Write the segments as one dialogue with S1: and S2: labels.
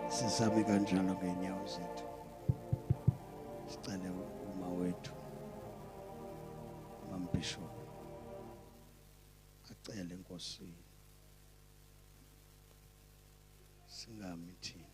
S1: Sisame kanjalo ngenyawo zethu. Sicela uma wethu Bishop acele enkosini singami thina.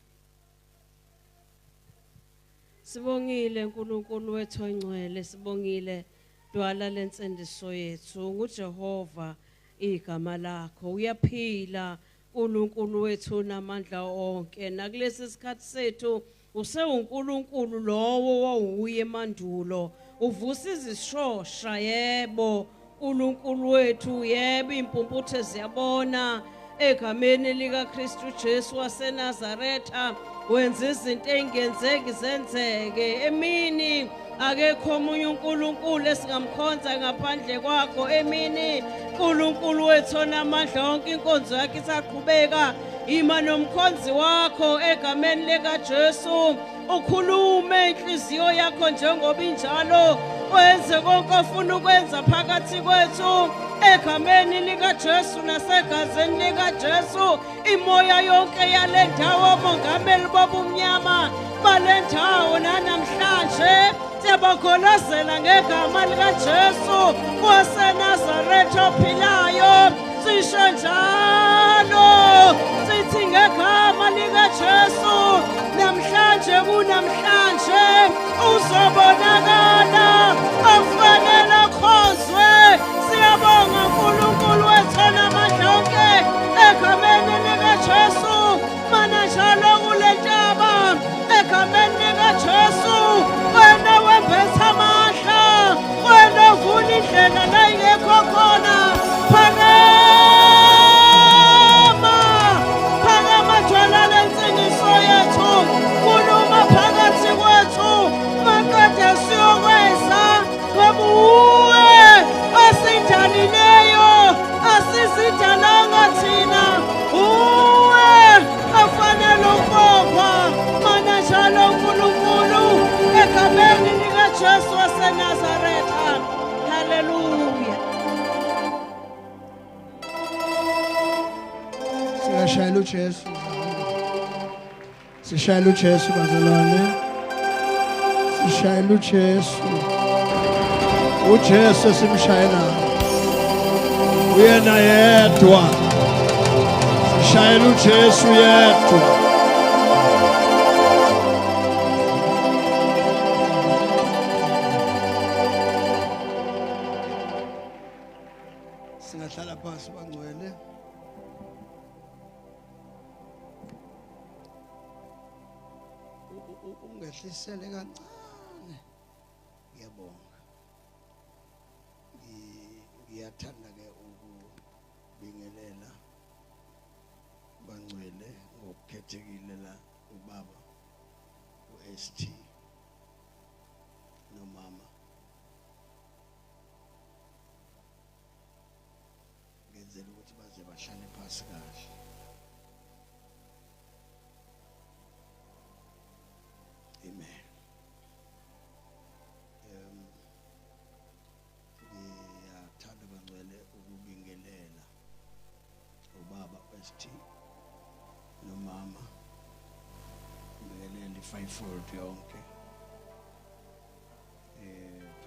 S2: Sibongile uNkulunkulu wethu ongcwele, sibongile dwala lensendiso yethu nguJehova igama lakho. Uyaphila uNkulunkulu wethu namandla onke, nakulesi sikhathi sethu usewuNkulunkulu lowo wawuye emandulo, uvusa izishosha yebo uNkulunkulu wethu, yebo impumputhe ziyabona egameni lika Kristu Jesu waseNazaretha. Wenza izinto engenzeki zenzeke, emini akekho omunye uNkulunkulu esingamkhonza ngaphandle kwakho. Emini uNkulunkulu wethu onamandla onke, inkonzo yakhe isaqhubeka ima nomkhonzi wakho egameni lika Jesu. Ukhulume inhliziyo yakho njengoba injalo, wenze konke ofuna ukwenza phakathi kwethu egameni lika Jesu nasegazini lika Jesu. Imoya yonke yale ndawo, mongameli bobumnyama bale ndawo namhlanje siyabakholazela ngegama lika Jesu waseNazaretha ophilayo. Sisho njalo sithi ngegama lika Jesu namhlanje kunamhlanje uzobonakala akufanele akhozwe. Siyabonga uNkulunkulu wethu namandla onke egameni lika Jesu. Mana njalo kule ntaba egameni lika Jesu. Wena wembetha amandla, wena uvula indlela la ingekho khona. Phakama dwala lensindiso yethu, khuluma phakathi kwethu. Maqede siyokweza ngoba uwe asindalileyo, asizidalanga thina. Uwe afanele ukubongwa. Mana njalo uNkulunkulu egameni lika Jesu waseNazaretha. Haleluya.
S1: Siyashayela uJesu. Sishayela uJesu bazalwane. Sishayela uJesu. uJesu simshayela. Uyena yedwa. Sishayela uJesu yedwa. Singahlala phansi bangcwele. Ungehlisele kancane. Ngiyabonga. Ngiyathanda ke ukubingelela bangcwele ngokukhethekile la ubaba uST nomama. Ngenzela ukuthi baze bahlale phansi kahle. Amen. Ngiyathanda bangcwele ukubingelela ubaba uST nomama. Ngibingelela i-fivefold yonke.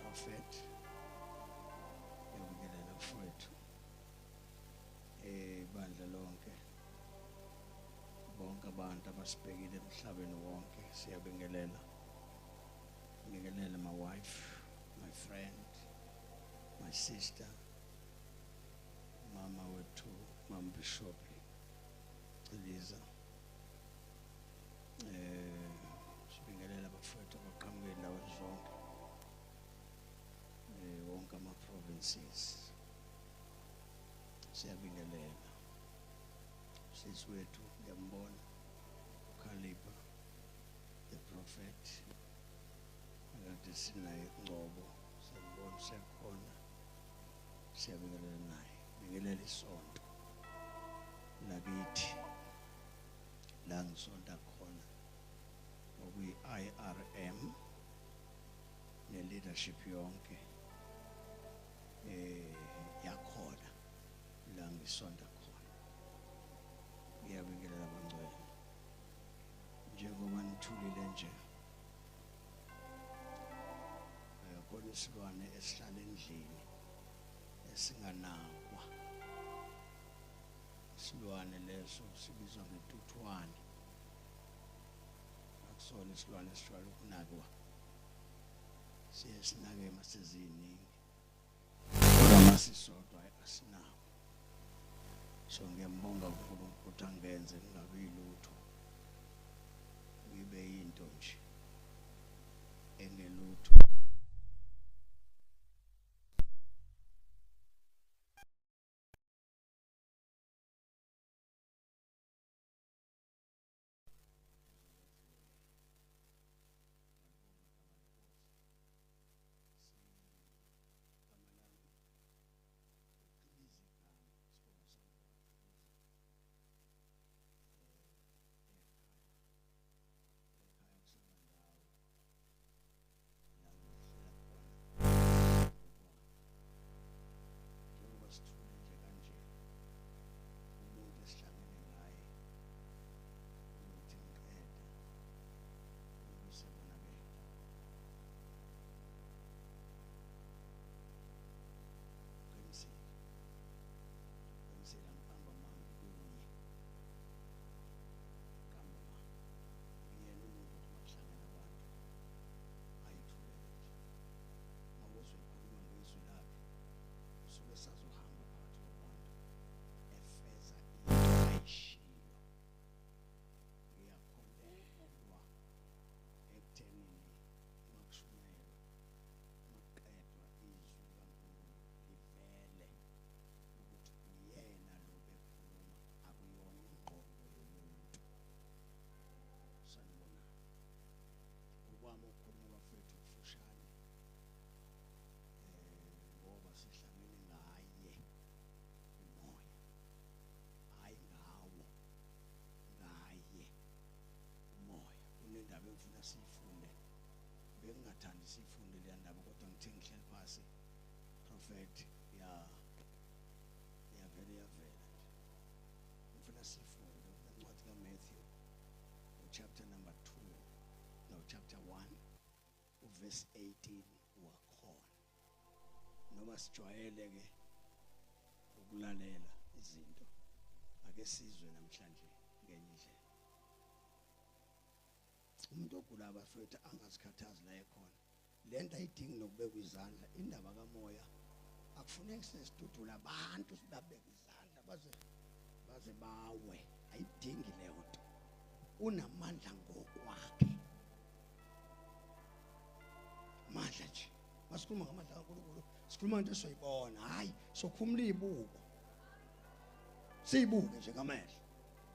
S1: Prophet. Ngibingelela mfowethu. Bandla lonke. Bonke abantu abasibhekile emhlabeni wonke siyabingelela. Ngibingelela my wife, my friend, my sister, mama wethu, Mama Bishop Eliza. Sibingelela abafowethu abaqhamuke endaweni zonke. Wonke ama-provinces. Siyabingelela. Sisi wethu ngiyambona uKhalipa the prophet. Akade sinaye Ngcobo, siyambona sekhona. Siyabingelela naye. Bingelela isonto lakithi la ngisonta khona okuyi-IRM ne-leadership yonke yakhona la ngisonta khona. Ngiyabingelela bangcwele. isilwane esihlala endlini esinganakwa. Isilwane leso sibizwa ngetuthwane. Akusona isilwane esijwayele ukunakwa. Siye sinake masiziningi. Kodwa masisodwa asinawo. So ngiyambonga uNkulunkulu ukuthi angenze kungabi lutho. Ibe into nje engelutho. Sifunde bengingathandi sifunde le ndaba kodwa ngithe ngihleli phansi prophet ya vele ngifuna sifunde incwadi kaMatthew chapter number 2 no chapter 1 verse 18 wakhona noma sijwayele ke ukulalela izinto ake sizwe namhlanje ngenye indlela. Umuntu ogula abafethu angazikhathazi la ekhona. Lento ayidingi nokubeka izandla. Indaba kamoya akufuneki sesidudula abantu sibabeka izandla baze bawe. Ayidingi leyo nto. Unamandla ngokwakhe. Amandla nje. Masikhuluma ngamandla kaNkulunkulu, sikhuluma into esizoyibona. Hayi, sokhumula ibuko. Siyibuke nje ngamehlo.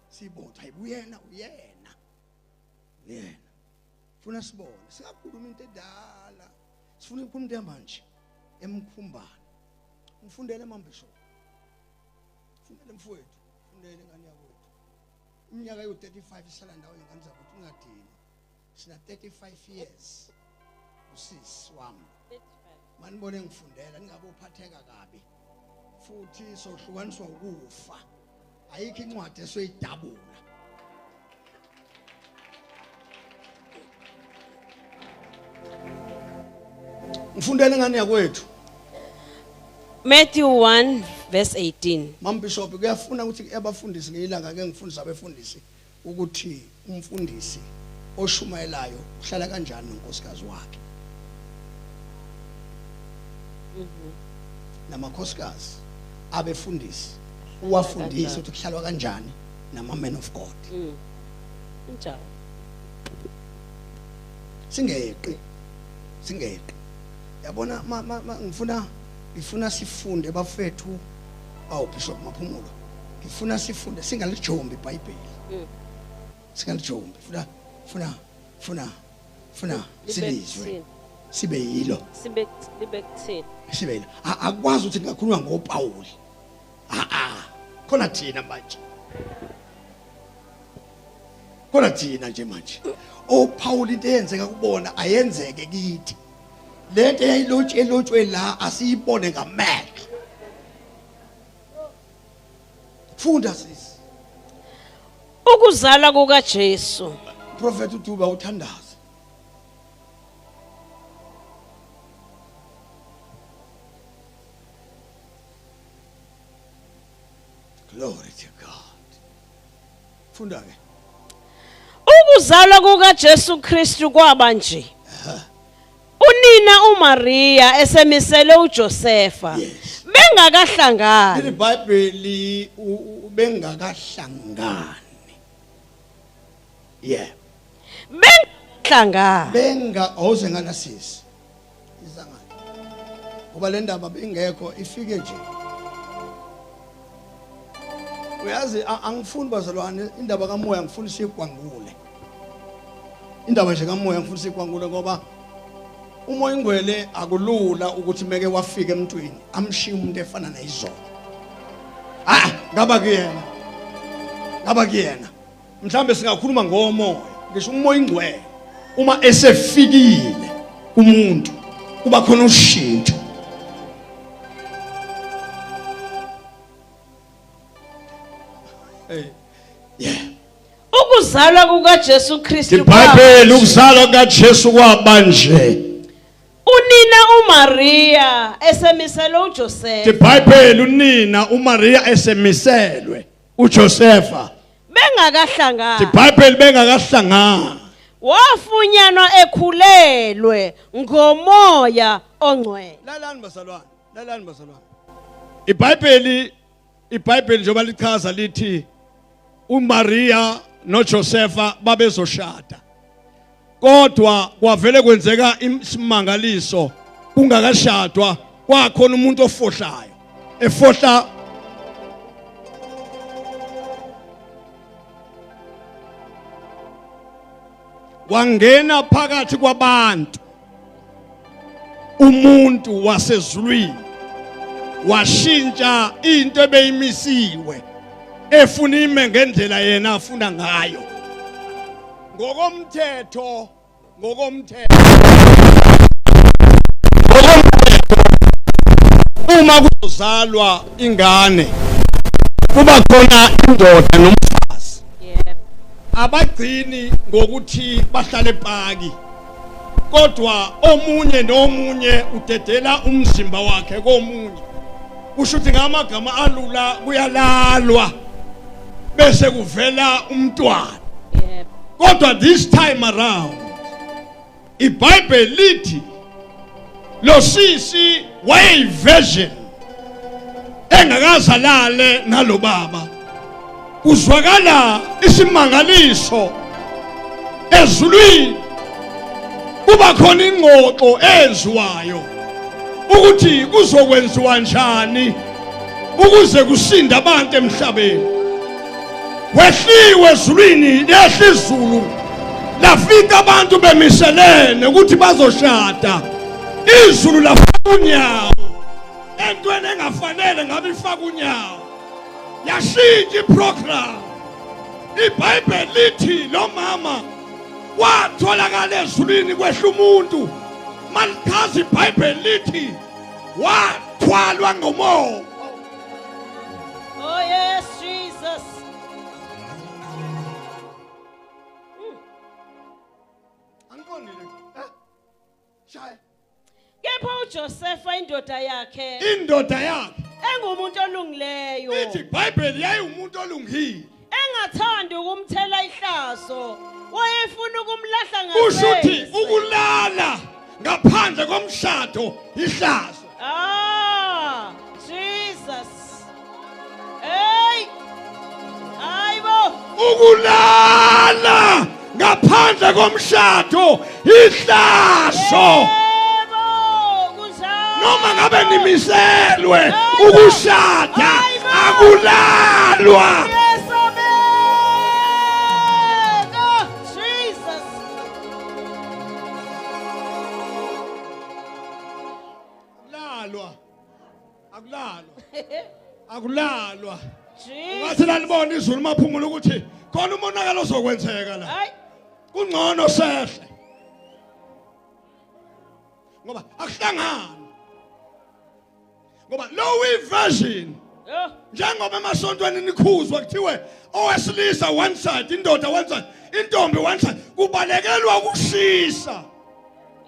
S1: Sibona hayibuyena uyena. Yena funa sibone sikakhuluma into edala sifuna ukhuluma into manje emkhumbana ngifundele emambisho fundele mfowethu fundele ngani yakwethu iminyaka yo35 isala ndawo ingane zakho ungadini sina 35 years usisi wami 35 manibone ngifundela ningabe uphatheka kabi futhi sohlukaniswa ukufa ayikho incwadi esoyidabula. Ngifundele ngani yakwethu
S2: Matthew 1 verse 18.
S1: Mam Bishop kuyafuna ukuthi abafundisi ngilanga ke ngifundisa abefundisi ukuthi umfundisi oshumayelayo uhlala kanjani nonkosikazi wakhe. Namakhosikazi abefundisi uwafundisa ukuthi kuhlalwa kanjani nama men of God.
S2: Njalo.
S1: Singeqi. Yabona ngifuna sifunde bafethu Bishop Maphumulo. Ngifuna sifunde singalijombi iBhayibheli. Singalijombi funa silizwe. Sibe yilo.
S2: Sibe kuthini?
S1: Sibe yilo. Akwazi ukuthi ngakhuluma ngoPaul. Khona thina manje. Khona thina nje manje. Paul into eyenzeka kubona ayenzeke kithi. Lento elotshwe la asiyibone ngamehlo. Funda sisi.
S2: Ukuzala kukaJesu.
S1: Prophet uTuba uthandaza. Glory to God. Funda ke.
S2: Ukuzalwa kukaJesu Kristu kwaba nje. Unina uMaria esemisele uJosefa bengakahlangani.
S1: iBhayibheli bengakahlangani. Yeah.
S2: Bengahlangani.
S1: Awuze ngana sisi. Izangani. Ngoba le ndaba bengekho ifike nje. Uyazi angifuni bazalwane indaba kaMoya ngifuna siyigwangule. Indaba nje kaMoya ngifuna siyigwangule ngoba umoya ingcwele akulula ukuthi meke wafika emntwini amshiya umuntu efana nayizolo. Ngaba kuyena. Mhlambe singakhuluma ngomoya. Ngisho umoya ingcwele uma esefikile kumuntu kuba khona ushintsho. Yeah.
S2: Ukuzalwa kukaJesu Kristu
S1: iBhayibheli ukuzalwa kukaJesu kwaba nje.
S2: Unina uMaria esemisele uJosefa.
S1: iBhayibheli unina uMaria esemiselwe uJosefa.
S2: Bengakahlangani.
S1: iBhayibheli bengakahlangani.
S2: Wafunyanwa ekhulelwe ngomoya ongcwele.
S1: Lalani bazalwane. iBhayibheli njengoba lichaza lithi uMaria noJosefa babezoshada. Kodwa kwavele kwenzeka isimangaliso kungakashadwa kwakhona umuntu ofohlayo. Efohla wangena phakathi kwabantu umuntu wasezulwini washintsha into ebeyimisiwe efuna ime ngendlela yena afuna ngayo ngokomthetho uma kuzalwa ingane kuba khona indoda nomfazi.
S2: Yep.
S1: Abagcini ngokuthi bahlale epaki kodwa omunye nomunye udedela umzimba wakhe komunye. Kusho ukuthi ngamagama alula kuyalalwa bese kuvela umntwana.
S2: Yep.
S1: Kodwa this time around iBhayibheli lithi lo sisi wayeyiversion engakazalale nalo baba. Kuzwakala isimangaliso ezulwini kuba khona ingxoxo eziwayo ukuthi kuzokwenziwa njani ukuze kusinde abantu emhlabeni. Wehliwe ezulwini lehla izulu lafika abantu bemiselene ukuthi bazoshada. Izulu lafaka unyawo entweni engafanele ngabe ifaka unyawo yashintsha iprogram. iBhayibheli lithi lo mama watholakala ezulwini kwehla umuntu. Malichaza iBhayibheli lithi wathwalwa ngomoya.
S2: Oh yes, Jesus.
S1: Angiqondile. Shaya.
S2: Kepha uJosefa indoda yakhe engumuntu olungileyo.
S1: Lithi iBhayibheli yayiwumuntu olungile.
S2: Engathandi ukumthela ihlazo. Wayefuna ukumlahla
S1: Kusho ukuthi
S2: ngasese.
S1: ukulala ngaphandle komshado ihlazo.
S2: Jesus. Hey. Ayibo.
S1: Ukulala ngaphandle komshado ihlazo. Noma ngabe nimiselwe ukushada akulalwa.
S2: Jesus.
S1: Akulalwa. Ngathi lalibona izulu maphumula ukuthi khona umonakalo ozokwenzeka la.
S2: Hayi.
S1: Kungcono sehle. Ngoba akuhlangana. Ngoba low version njengoba emasontweni nikhuzwa kuthiwe owesilisa one side indoda one side intombi one side kubalekelwa ukushisa.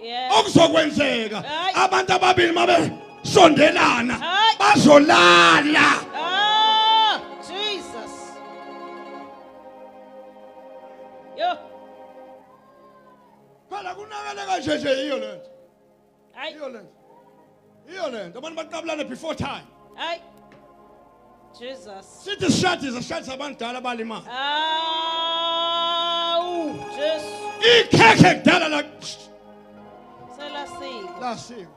S2: Yeah.
S1: Okuzokwenzeka
S2: Hayi.
S1: abantu ababili mabe sondelana
S2: Hayi.
S1: bazolala.
S2: Yo.
S1: Phela kunakele kanje nje iyo lento.
S2: Hayi.
S1: Iyo lento. Iyo lento abantu baqabulana before time.
S2: Hayi. Jesus.
S1: Sithi shadi zashadi abandala balimali.
S2: Awu, Jesus.
S1: Ikhekhe kudala la
S2: Selasiko.
S1: lasiko.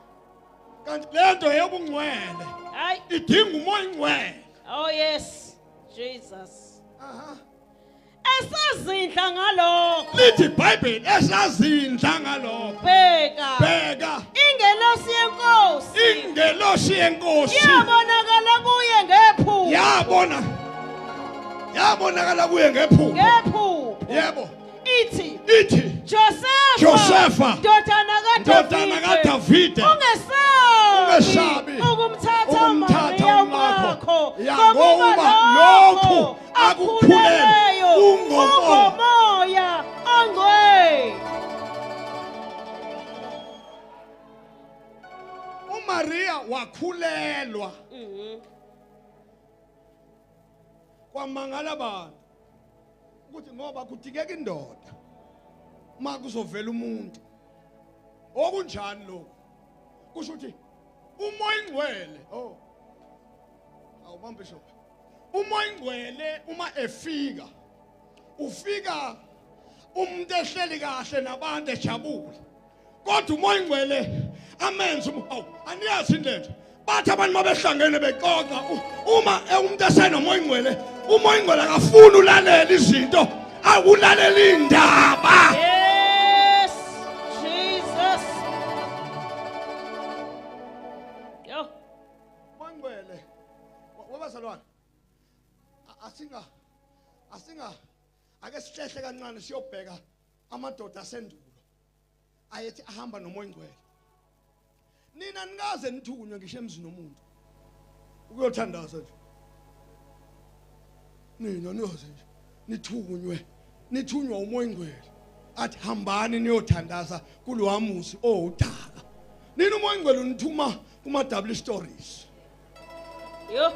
S1: Kanti lento yobungcwele
S2: Hayi.
S1: idinga umoya ingcwele.
S2: Oh yes. Jesus.
S1: Aha.
S2: Esazindla ngalokho.
S1: Lithi iBhayibheli esazindla ngalokho.
S2: Bheka.
S1: Bheka
S2: Ingelosi yenkosi.
S1: ingelosi yenkosi
S2: Yabonakala kuye ngephupho.
S1: yabonakala kuye ngephupho.
S2: Ngephupho.
S1: Yebo.
S2: Ithi
S1: Ithi
S2: Josefa ndodana
S1: kaDavide
S2: ungesabi ukumthatha uMaria wakho
S1: ngoba lokhu akukhuleleyo
S2: ungomoya ongcwele.
S1: uMaria wakhulelwa kwamangala abantu ukuthi ngoba kudingeka indoda makuzovela umuntu okunjani lokho kusho ukuthi umoya ingcwele awubambe sho umoya ingcwele uma efika ufika umuntu ehleli kahle nabantu ejabule kodwa umoya ingcwele amenza aniyazi indlela bathi abantu mabehlangene bexoxa uma umuntu esenomoya ingcwele umoya ingcwele akafuni ulalela izinto akulalela indaba.
S2: Yes, Jesus. Yo.
S1: Umoya ingcwele wabazalwane asinga ake sihlehle kancane siyobheka amadoda asendulo ayethi ahamba nomoya ingcwele. Nina nikaze nithunywe ngisho emzini nomuntu ukuyothandaza nje nina niyoze nje nithunywa umoya ingcwele athi hambani niyothandaza kulwamusi udaka. Nina umoya ingcwele unithuma kuma double stories.
S2: Yo.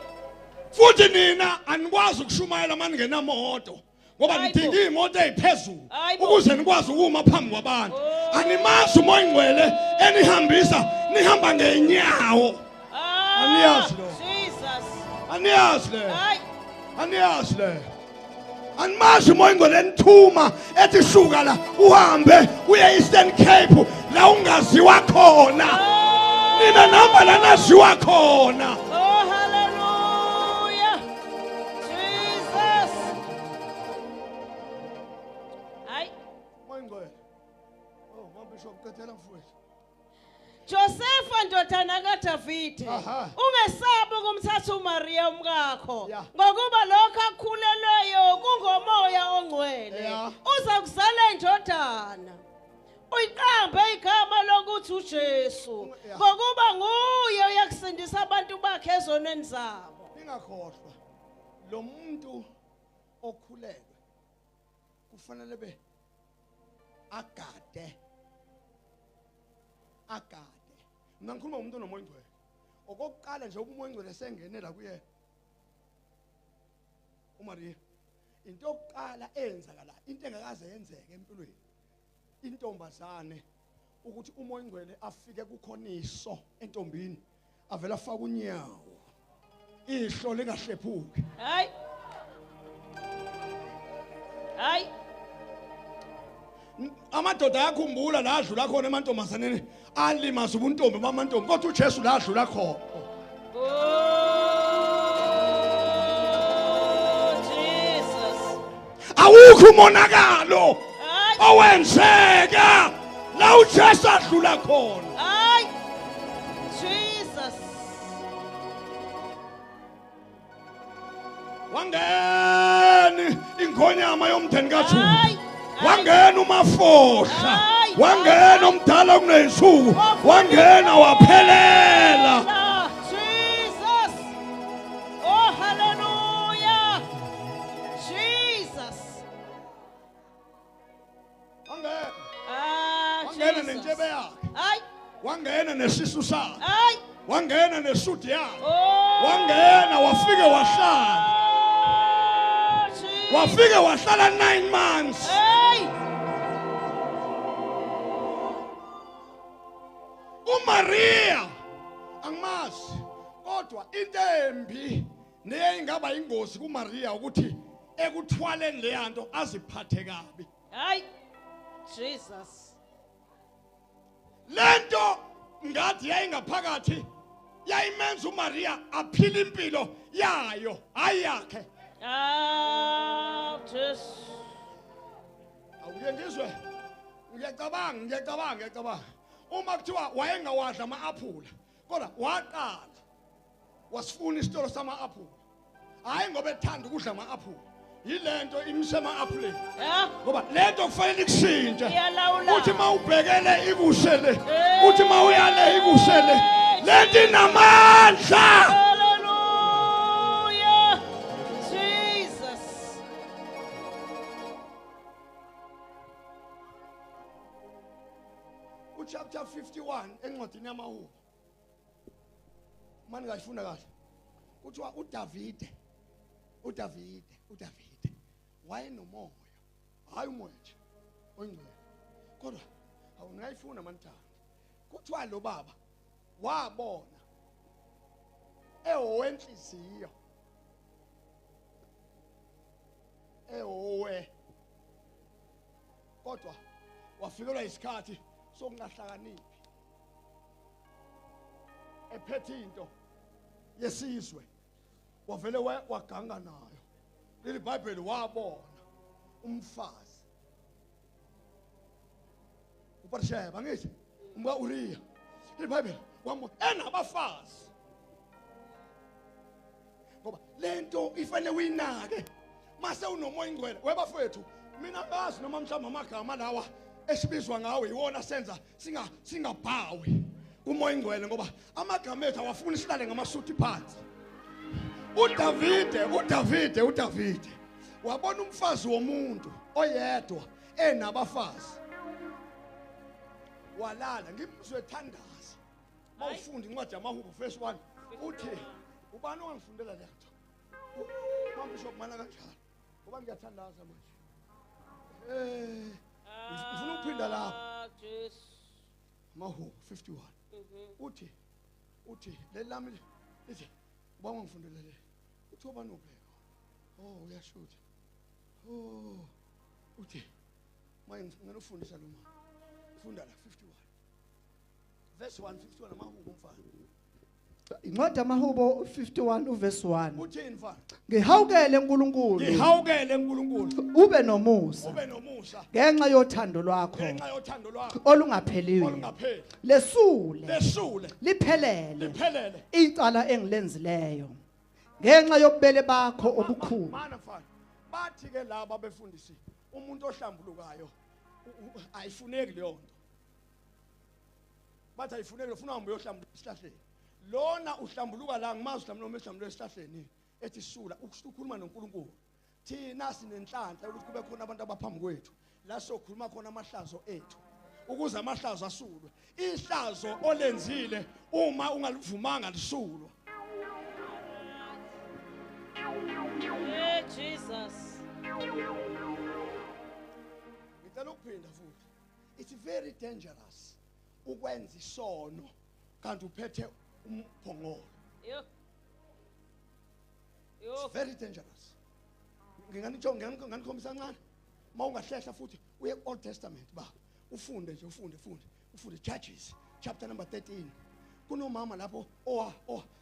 S1: Futhi nina anikwazi ukushumayela mangenamoto ngoba nidinga imoto eziphezulu ukuze nikwazi ukuma phambi kwabantu. Animazi umoya ingcwele enihambisa nihamba ngenyawo. Aniyazi lo.
S2: Jesus.
S1: Aniyazi le.
S2: Hayi.
S1: Aniyazi le. Animazi umoya ingcwele enithuma ethi shuka la uhambe uye Eastern Cape la ungaziwa khona. Nina namba la naziwa khona.
S2: Oh hallelujah. Jesus. Hayi.
S1: Umoya ingcwele. Mabishop kathela mfowethu.
S2: Josefa ndodana kaDavide ungesabi ukumthatha uMaria umkakho ngokuba lokho akukhulelweyo kungomoya ongcwele uza kuzala indodana uyiqambe igama lokuthi uJesu ngokuba nguye uyakusindisa abantu bakhe ezonweni zabo.
S1: Ningakhohlwa lo muntu okhulelwe kufanele be agade ngikhuluma umuntu onomoya ingcwele okokuqala nje umoya ingcwele sengenela kuye uMaria into yokuqala eyenzakala into engakaze yenzeke empilweni intombazane ukuthi umoya ingcwele afike kukhoniso entombini avela afaka unyawo ihlo lingahlephuki.
S2: Hayi. Hayi.
S1: Amadoda ayakhumbula la adlula khona emantombazaneni alimaza ubuntombi bamantombi kodwa uJesu la adlula khona.
S2: Oh Jesus.
S1: Awukho umonakalo owenzeka la uJesu adlula khona.
S2: Hayi. Jesus.
S1: Wangeni ingonyama yomndeni kaJuda. Wangena uMafohla, wangena omdala kuneyinsuku, wangena waphelela.
S2: Jesus. Oh hallelujah. Jesus.
S1: Wangena nentshebe yakhe.
S2: Hayi.
S1: Wangena nesisu sakhe.
S2: Hayi.
S1: Wangena nesudi yakhe.
S2: Oh.
S1: Wangena wafike wahlala. Wafike wahlala 9 months.
S2: Hey.
S1: uMaria angimazi kodwa intembi neyingaba ingozi kuMaria ukuthi ekuthwaleni leyanto aziphathe kabi.
S2: Hayi. Jesus.
S1: Lento ngathi yayingaphakathi yayimenza uMaria aphila impilo yayo hayi yakhe.
S2: Jesus.
S1: Awuke ngizwe. Ngiyacabanga. Uma kuthiwa wayengawadla ama-aphula kodwa waqala wasifuna isitolo sama-aphula. Hayi ngoba ethanda ukudla ama-aphula. Yilento imse ama-aphuleni.
S2: Yeah.
S1: Ngoba lento kufanele ikushintshe.
S2: Iyalawula.
S1: Uthi mawubhekele ikusele. Uthi mawuyale ikusele. Lento inamandla.
S2: Hallelujah. Jesus.
S1: Chapter 51 encwadini yamahubo. Manje ngayifunda kahle. Kuthiwa uDavide wayenomoya. Hayi umoya nje. Oyingcwele. Kodwa awungayifunda manithanda. Kuthiwa lo baba wabona ehowenhliziyo. Kodwa wafikelwa isikhathi sokungahlakaniphi. Ephethe into yesizwe. Wavele waganga nayo. Leli Bible wabona umfazi. Uparsheba ngithi umka Uriya. Leli Bible wamona enabafazi. Ngoba lento ifanele uyinake. Mase unomoya ingcwele webafethu mina ngazi noma mhlawumbe amagama lawa esibizwa ngawe iwona senza singabhawi kumoya ingcwele ngoba amagama ethu awafuni sihlale ngamasuthi phansi. uDavide wabona umfazi womuntu oyedwa enabafazi walala ngimzwe thandaza mawufunda incwadi yamahubo verse 1 uthi ubani owangifundela le nto mama bishop mana kanjalo ngoba ngiyathandaza manje ngifuna ukuphinda lapha mahubo 51 uthi lelami lithi uba ngifundele le uthi ubani ubheka uyashutha uthi manje ngene ufundisa lo mama funda la 51 verse 1 51 amahubo umfana
S3: Incwadi yamahubo 51 uverse 1.
S1: uthini mfana
S3: Ngihawukele uNkulunkulu ube nomusa ngenxa yothando lwakho olungapheliyo lesule liphelele icala engilenzileyo ngenxa yobubele bakho obukhulu.
S1: Mana mfana bathi ke laba befundisi umuntu ohlambulukayo ayifuneki leyo nto. Bathi ayifuneki ufuna uhambe uyohlambula esihlahleni. Lona uhlambuluka la ngimazi uhlambuluka esihlambuluka esihlahleni ethi sula ukukhuluma noNkulunkulu. Thina sinenhlanhla ukuthi kube khona abantu abaphambi kwethu la sokhuluma khona amahlazo ethu ukuze amahlazo asulwe. Ihlazo olenzile uma ungalivumanga lisulwa.
S2: Hey Jesus.
S1: Ngicela ukuphinda futhi. It's very dangerous ukwenza isono kanti uphethe umphongolo. It's very dangerous. Nginganikhombisa kancane. Mawungahlehla futhi uye Old Testament ba ufunde nje ufunde Judges chapter number 13. Kunomama lapho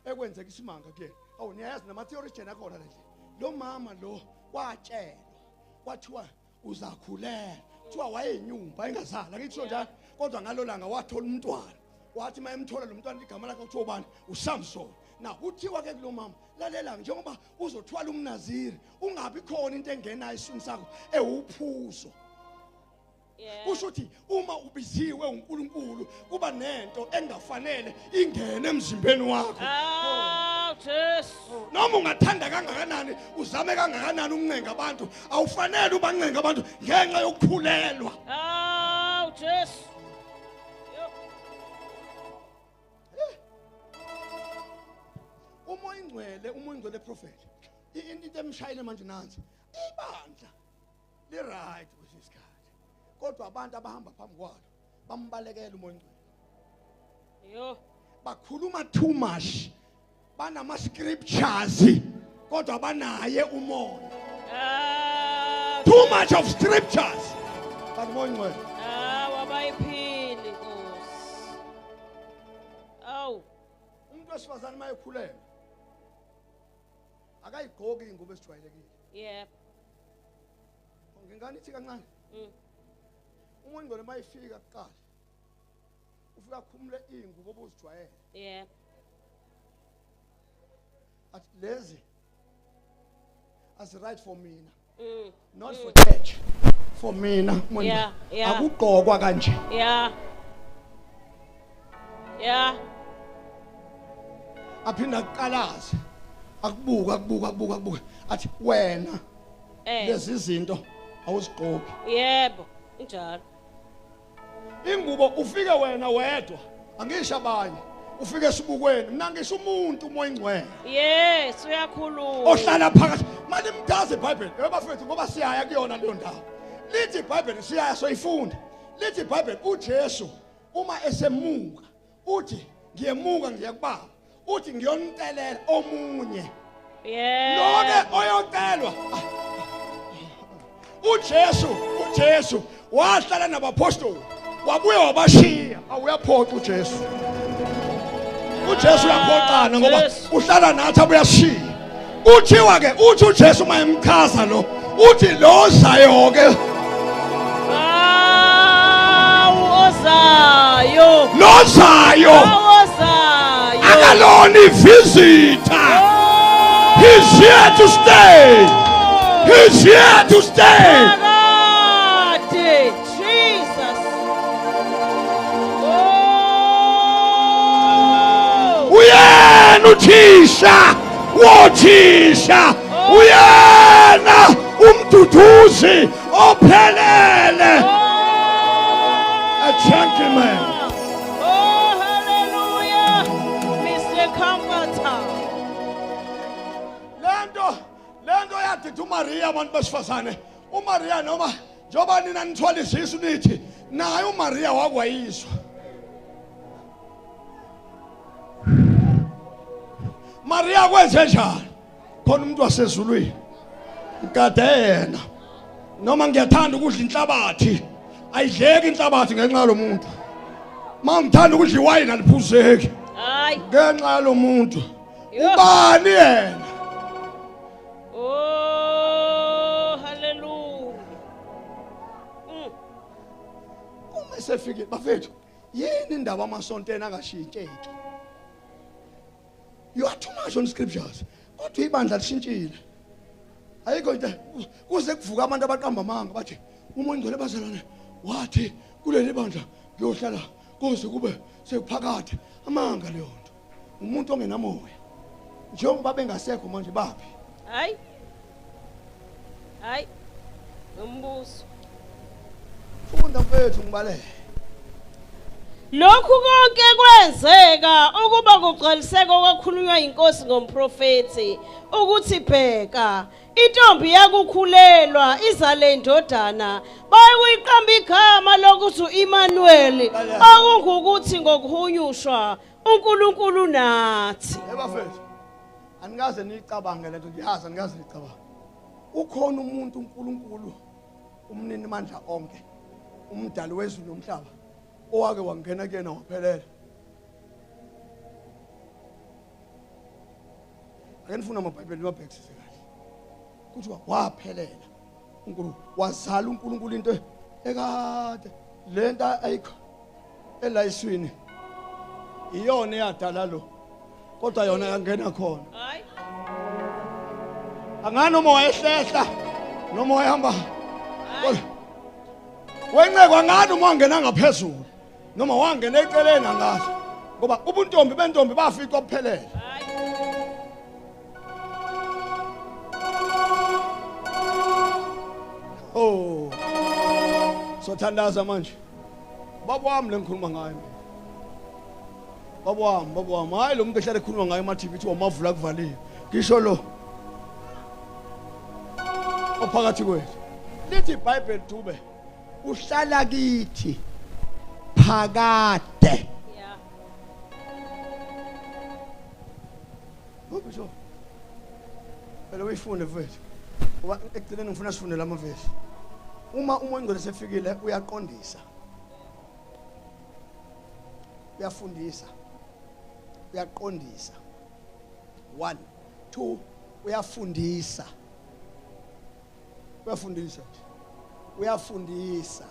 S1: ekwenzeka isimanga kuyena. Awu niyayazi nama theologian akhona le. Lo mama lo watshelwa kwathiwa uzakhulela. Kuthiwa wayenyumba engazala ngitsho njalo kodwa ngalolanga wathola umntwana. Wathi mayemthola lo mntwana igama lakhe kuthiwa ubani uSamson. Na uthiwa ke kulo mama lalela njengoba uzothwala umnaziri ungabi khona into engenayo isini sakho ewuphuzo. Kusho ukuthi uma ubiziwe uNkulunkulu kuba nento engafanele ingene emzimbeni wakho. Noma ungathanda kangakanani uzame kangakanani ukuncenga abantu awufanele ubancenga abantu ngenxa yokukhulelwa.
S2: Jesus.
S1: Umoya ingcwele prophet. Into emshayile manje nansi. Ibandla li right kwesikhathi. Kodwa abantu abahamba phambi kwalo bambalekela umoya ingcwele.
S2: Yo.
S1: bakhuluma too much banama scriptures kodwa banaye umoya too much of scriptures but moya ngcwele
S2: wabayiphili Nkosi. Awu.
S1: umuntu wesifazane mayekhuleka akayigqoki ingubo esijwayelekile
S2: Yebo.
S1: ngingani ithi kancane umuntu ngcwele mayifika kuqala ufika khumule ingubo obuzijwayele
S2: Yebo.
S1: athi lezi as right for mina not for
S2: Mm.
S1: church for mina
S2: Yeah, yeah.
S1: akugqokwa kanje
S2: Yeah. Yeah.
S1: aphinda kuqalaza akubuka athi wena lezi izinto awuzigqoki
S2: Yebo. Injalo.
S1: ingubo ufike wena wedwa angisho abanye ufike esibukweni mina ngisho umuntu umoya ingcwele
S2: Yes, uyakhuluma.
S1: ohlala phakathi manje imdaze iBhayibheli ebafethu ngoba siyaya kuyona leyo ndawo lithi iBhayibheli siyaya soyifunda lithi iBhayibheli uJesu uma esemuka uthi ngiyemuka ngiyakubaba uthi ngiyoncelela omunye
S2: Yebo.
S1: loke oyocelwa uJesu wahlala nabapostoli wabuye wabashiya awuyaphoqa uJesu uyaphoqana ngoba uhlala nathi abuyashiya uthiwa ke uthi uJesu mayemchaza lo uthi lo zayo ke
S2: Ozayo.
S1: lozayo
S2: Ozayo.
S1: akalona visitor he's here to stay he's here to stay
S2: Kakade. Jesus. Oh.
S1: uyena uthisha wothisha uyena umduduzi ophelele a gentleman
S2: Oh, hallelujah. Mr. Comforter.
S1: lento yadithi uMaria abantu besifazane uMaria noma njoba nina nithwala izisu nithi naye uMaria wakwayizwa Maria kwenze njani khona umuntu wasezulwini ikade yena noma ngiyathanda ukudla inhlabathi ayidleki inhlabathi ngenxa yalomuntu mangithanda ukudla iwayini aliphuzeki
S2: Hayi.
S1: ngenxa yalomuntu
S2: Yo.
S1: ubani yena
S2: Oh, hallelujah.
S1: uma esefikile bafethu yini indaba amasontene angashintsheki you are too much on scriptures kodwa ibandla lishintshile ayikho into kuze kuvuka abantu abaqamba amanga bathi umoya ingcwele bazalwane wathi kuleli bandla ngiyohlala kuze kube sekuphakade amanga leyo nto umuntu ongenamoya njengoba bengasekho manje baphi
S2: Hayi. Hayi. Umbuso.
S1: funda mfethu ngibalele
S2: Lokhu konke kwenzeka ukuba kugcwaliseke okwakhulunywa inkosi ngomprofeti ukuthi bheka intombi yakukhulelwa izale indodana bayakuyiqamba igama lokuthi uImmanuel okungukuthi ngokuhunyushwa uNkulunkulu nathi.
S1: ebafethu anikaze niyicabange lento ngiyazi anikaze niyicabange ukhona umuntu uNkulunkulu umnini mandla onke umdali wezulu nomhlaba owake wangena kuyena waphelela ake nifuna amabhayibheli wabhekisise kahle kuthiwa waphelela uNkulunkulu wazala uNkulunkulu into ekade lento ayikho elayiswini iyona eyadala lo kodwa yona yangena khona
S2: Hayi.
S1: angani uma wayehlehla noma wayehamba wenceko angani uma wangena ngaphezulu noma wangena eceleni angazi ngoba ubuntombi bentombi bafika ophelele oh sothandaza manje baba wami lengikhuluma ngayo baba wami hayi lo muntu ehlala ekhuluma ngayo ema-TV kuthiwa mavula kuvaliwe ngisho lo ophakathi kwethu lithi iBhayibheli Dube uhlala kithi phakade
S2: Yeah.
S1: Ubisho. Phela uyifunde mfethu. Ngoba ekugcineni ngifuna sifunde lamavesi. Uma umoya ngcwele sefikile uyaqondisa. Uyafundisa. Uyaqondisa. 1 2 uyafundisa. Uyafundisa. Uyafundisa.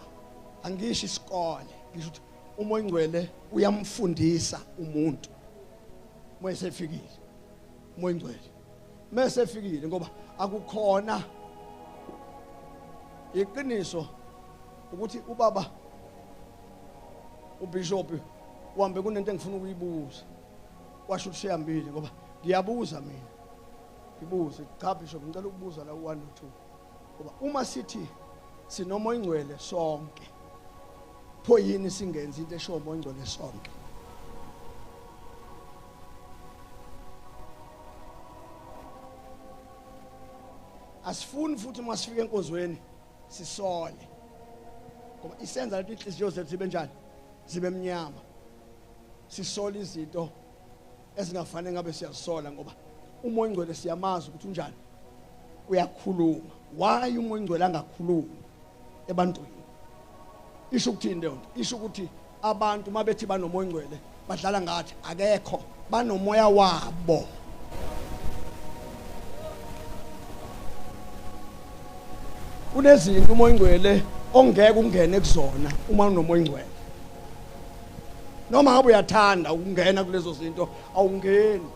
S1: Angisho isikole. Ngisho ukuthi umoya ngcwele uyamfundisa umuntu. Moya sefikile. Moya ngcwele. Mase fikile ngoba akukhona iqiniso ukuthi ubaba ubishop uhambe kunento engifuna ukuyibuza. Washo ukuthi sheyambili ngoba ngiyabuza mina. Ngibuze cha bishop ngicela ukubuza la 1 no 2. Ngoba uma sithi sinomoya ngcwele sonke pho yini singenza into esho umoya ngcwele sonke. Asifuni futhi masifika enkonzweni sisole. Ngoba isenza leti inhliziyo zethu zibe njani? Zibe emnyama. Sisole izinto ezingafanele ngabe siyazisola ngoba umoya ngcwele siyamazi ukuthi unjani. Uyakhuluma. Why umoya ngcwele angakhulumi ebantwini? Isho ukuthini nto? Isho ukuthi abantu mabethi banomoya ngcwele badlala ngathi akekho, banomoya wabo. Kunezinto umoya ngcwele ongeke ungene kuzona uma unomoya ngcwele. Noma ngabe uyathanda ukungena kulezo zinto awungeni.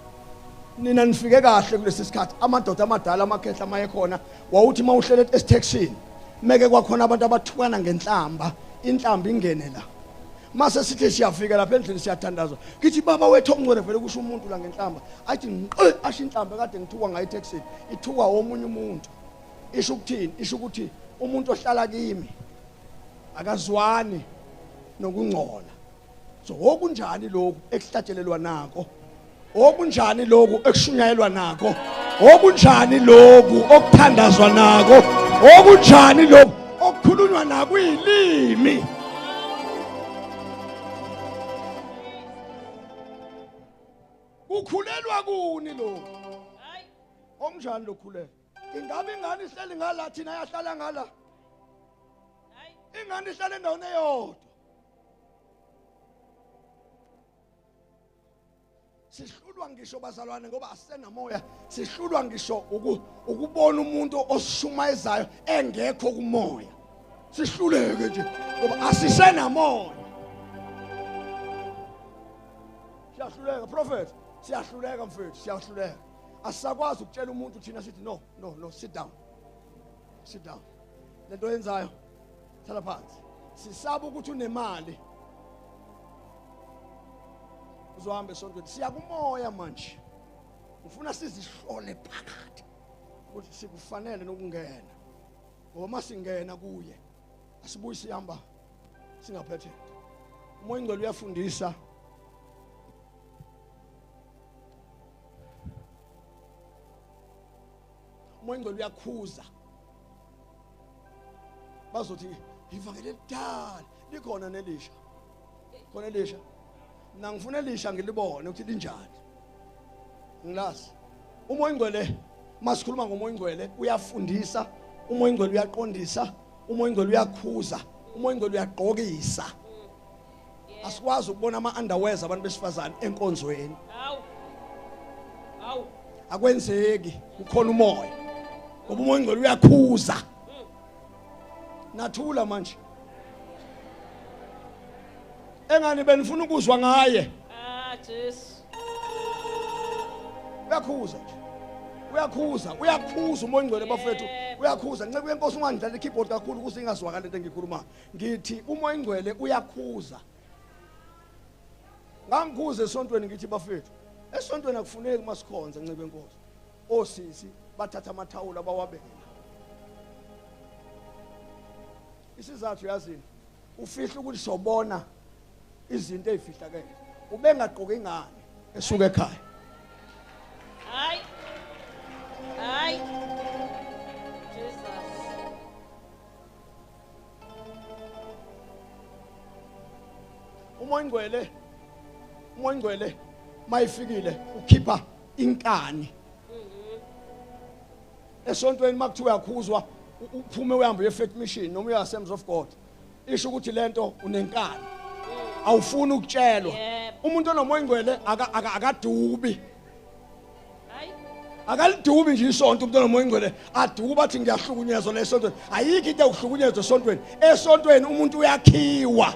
S1: Nina nifike kahle kulesi sikhathi amadoda amadala amakhehla mayekhona wawuthi mawuhlele esitaxini meke kwakhona abantu abathukana ngenhlamba inhlamba ingene la. Mase sithi siyafika lapha endlini siyathandazwa. Kithi baba wethu ongcwele vele kusho umuntu la ngenhlamba. Athi nqi asho inhlamba kade ngithuka ngayo etaxini ithuka womunye umuntu. Isho ukuthini? Isho ukuthi umuntu ohlala kimi akazwani nokungcola. So okunjani lokhu ekuhlatshelelwa nako? Okunjani lokhu ekushunyayelwa nako? Okunjani lokhu okuthandazwa nako? Okunjani lokhu okukhulunywa nako ilimi? Ukhulelwa kuni lo? Hayi. Okunjani lokhulela? Ingabe ingane ihleli ngala thina yahlala ngala? Hayi. Ingane ihlala endaweni eyodwa. Sihlulwa ngisho bazalwane ngoba asisenamoya. Sihlulwa ngisho ukubona umuntu osishumayezayo engekho kumoya. Sihluleke nje ngoba asisenamoya. Siyahluleka prophet. Siyahluleka mfethu, siyahluleka. Asisakwazi ukutshela umuntu thina sithi no, sit down. Sit down. Lento yenzayo thala phansi. Sisaba ukuthi unemali. Uzohamba esontweni siyakumoya manje. Ufuna sizihlole phakathi ukuthi sikufanele nokungena. Ngoba masingena kuye asibuyi sihamba singaphethe. Umoya ngcwele uyafundisa. Umoya ngcwele uyakhuza. Bazothi ivangeli elidala likhona nelisha. Khona elisha. Mina ngifuna elisha ngilibone ukuthi linjani. Ngilazi. Umoya ngcwele masikhuluma ngomoya ngcwele uyafundisa, umoya ngcwele uyaqondisa, umoya ngcwele uyakhuza, umoya ngcwele uyagqokisa. Asikwazi ukubona ama-underwears abantu besifazane enkonzweni. Hawu. Akwenzeki ukhona umoya. Ngoba umoya ngcwele uyakhuza. Nathula manje. Engani benifuna ukuzwa ngaye.
S2: Jesu.
S1: Uyakhuza nje. Uyakhuza umoya ngcwele bafethu. Uyakhuza. Nceke yenkosi ungangidlala ikeyboard kakhulu ukuze ingazwakali into engikhuluma. Ngithi umoya ngcwele uyakhuza. Ngangikhuze esontweni ngithi bafethu. Esontweni akufuneki masikhonza nceke yenkosi. Osisi bathatha amathawula abawabeka. Isizathu yazini. Ufihla ukuthi sobona izinto ezifihlakele. Ubengaqoka ingane esuka ekhaya.
S2: Hayi. Jesus.
S1: Umoya ngcwele mayifikile ukhipha inkani esontweni makuthiwa uyakhuzwa uphume uhambe ye-faith mission noma uya Assemblies of God isho ukuthi lento unenkani awufuni ukutshelwa umuntu onomoya ingcwele akadubi akalidubi nje isonto umuntu onomoya ingcwele aduba athi ngiyahlukunyezwa lesontweni ayikho into ukuhlukunyezwa esontweni esontweni umuntu uyakhiwa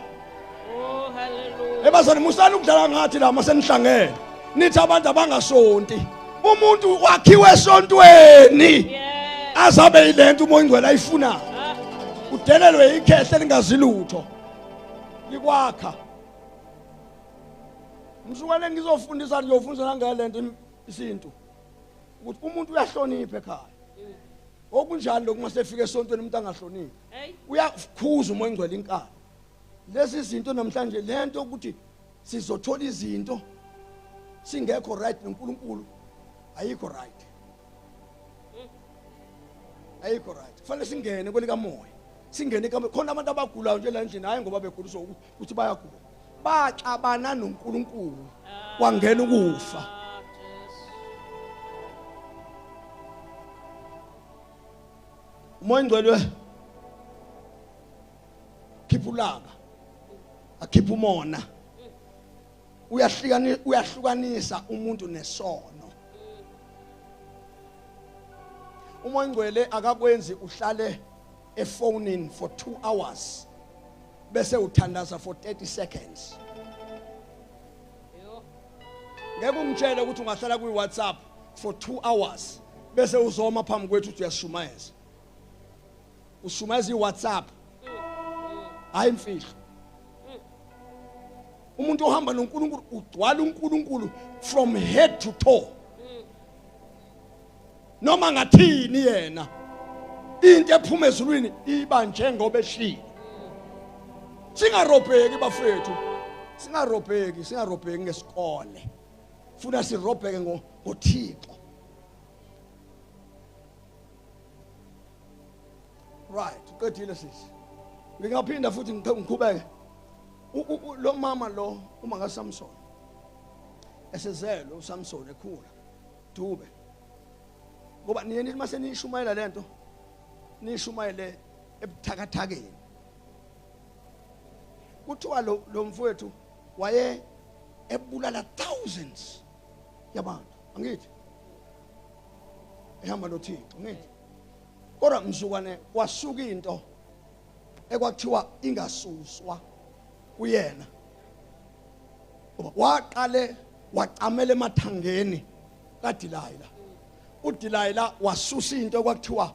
S2: Oh, hallelujah.
S1: ebazani musani ukudlala ngathi la masenihlangene nithi abantu abangasonti umuntu wakhiwe esontweni azabe ilento umoya ingcwele ayifuna udelelwe ikhehle lingazi lutho likwakha msukwane ngizofundisa ngiyofundisa ngalento isintu ukuthi umuntu uyahlonipha ekhaya okunjalo lokuma sefika esontweni umuntu angahloniphi uyakhuza umoya ingcwele inkani lezi zinto namhlanje lento ukuthi sizothola izinto singekho right noNkulunkulu ayikho right ayikho right kufanele singene kwelika moya singene khona abantu abagulayo nje la endlini hayi ngoba beguliswa ukuthi bayagula baxabana noNkulunkulu kwangena ukufa umoya ingcwele khipha ulaka akhipha umona uyahlukanisa umuntu nesono umoya ingcwele akakwenzi uhlale efonini for 2 hours bese uthandaza for 30 seconds ngeke umtshele ukuthi ungahlala ku WhatsApp for 2 hours bese uzoma phambi kwethu uthi uyashumayeza ushumayeza iWhatsApp hayi imfihlo umuntu ohamba noNkulunkulu ugcwala uNkulunkulu from head to toe noma ngathini yena into ephuma ezulwini iba njengoba eshilo singarobheki bafethu singarobheki ngesikole funa sirobheke ngoThixo right uqedile sisi ngingaphinda futhi ngiqhubeke lo mama lo uma ngaSamson esezelo uSamson ekhula Dube ngoba niyeni mase nishumayela lento nishumayele ebuthakathakeni kuthiwa lo mfowethu waye ebulala thousands yabantu angithi ehamba noThixo ngithi kodwa mzukwane wasuka into ekwathiwa ingasuswa kuyena waqale waqamela emathangeni kaDelilah uDelilah wasusa into ekwathiwa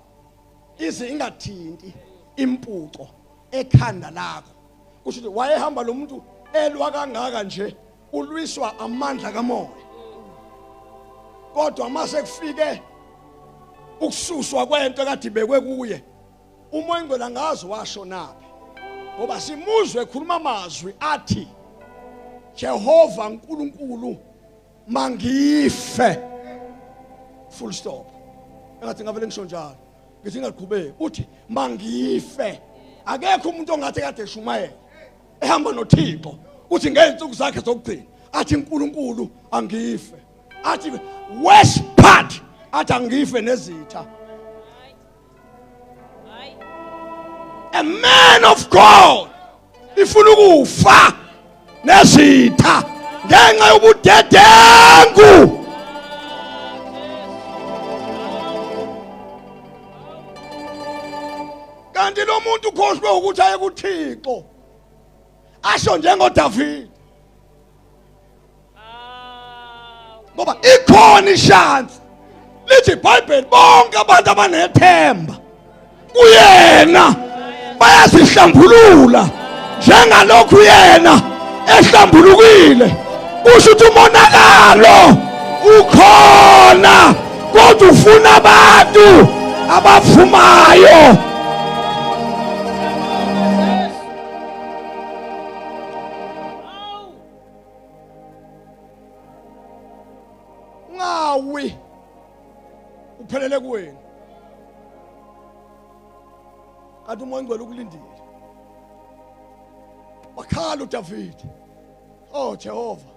S1: ize ingathinti impuco ekhanda lakho kusho ukuthi wayehamba lo muntu elwa kangaka nje ulwiswa amandla kamoya kodwa mase kufike ukususwa kwento kade bekwe kuye umoya ingcwele ngazi washo naphi ngoba simuzwe ekhuluma amazwi athi Jehova uNkulunkulu mangife full stop engathi ngavele ngisho njalo ngithi ngaqhubeki uthi mangife akekho umuntu ongathi kade eshumayela ehamba noThixo uthi ngeensuku zakhe zokugcina athi uNkulunkulu angife athi worst part athi angife nezitha a man of God ifuna ukufa nezitha ngenxa yobudedengu kanti lo muntu ukhohlwe ukuthi aye kuThixo asho njengoDavid ngoba ikhona ishansi lithi iBhayibheli bonke abantu abanethemba kuyena bayasihlambulula njengalokhu yena ehlambulukile usho ukuthi umonakalo ukhona kodwa ufuna abantu abaphumayo ngawi uphelele kuwena kanti umoya ingcwele ukulindile wakhala uDavid oh Jehova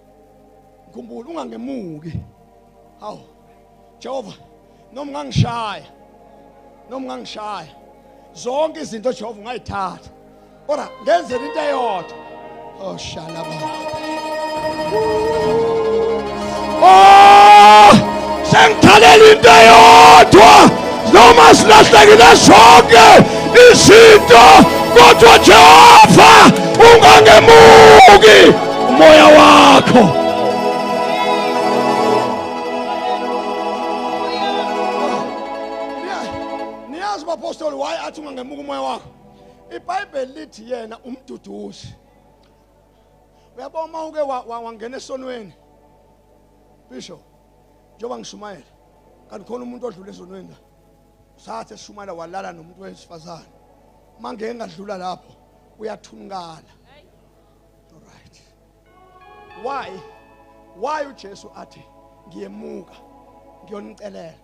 S1: ngikhumbula ungangemuki Hawu Jehova noma ngangishaya zonke izinto Jehova ungayithatha kodwa ngenzela into eyodwa oh shalaba oh sengithalela into eyodwa noma silahlekile zonke izinto kodwa Jehova ungangemuki umoya wakho Apostoli why athi ungangemuka umoya wakho iBhayibheli lithi yena umduduzi uyabona uma uke wangena esonweni bisho njengoba ngishumayela kanti khona umuntu odlula esonweni la usathe eshumayela walala nomuntu wesifazane mangeke ngadlula lapho uyathunukala alright why uJesu athi ngiyemuka ngiyonicelela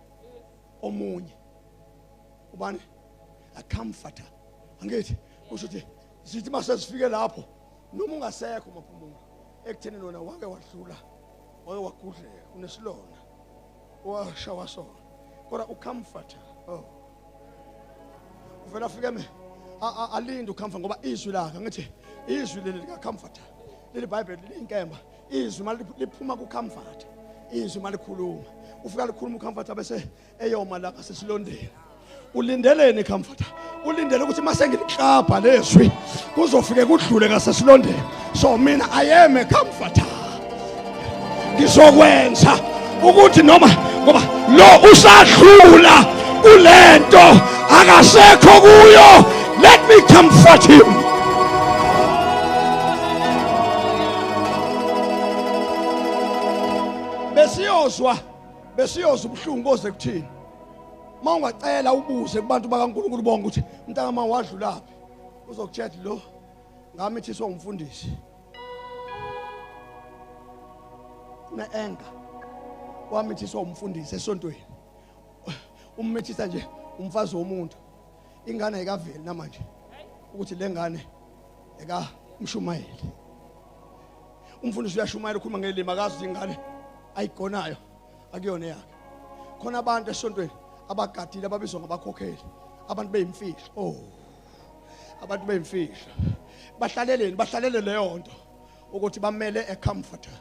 S1: omunye ubani a comforter angithi kusho ukuthi sithi mase sifike lapho noma ungasekho maphumulo ekutheni lona wake wadlula wake wagudleka unesilona washawa sona kodwa ucomforter oh uvela fike me alinde ucomfort ngoba izwi lakhe ngithi izwi leli lika comforter leli bible linkemba izwi mali liphuma ku comfort izwi mali likhuluma ufika likhuluma ucomforter bese eyoma la ngasesilondeni ulindeleni comforter ulindele ukuthi mase ngiliklapha lezwi kuzofike kudlule ngasesilondeni so mina I am a comforter ngizokwenza ukuthi noma ngoba lo usadlula kulento akasekho kuyo let me comfort him besiyozwa ubuhlungu koze kuthini mawungacela ubuze kubantu bakaNkulunkulu bonke ukuthi mntaka ma wadlulapi uzokutshela lo ngami thiswa umfundisi enga wamithiswa umfundisi esontweni ummithisa nje umfazi womuntu ingane ayikaveli namanje ukuthi lengane eka umshumayeli umfundisi uyashumayela ukhuluma ngelimi akazi ingane ayigonayo akuyona yakhe khona abantu esontweni abagadile ababizwa ngabakhokheli abantu beyimfihlo abantu beyimfihlo bahlalele leyo nto ukuthi bamele a comforter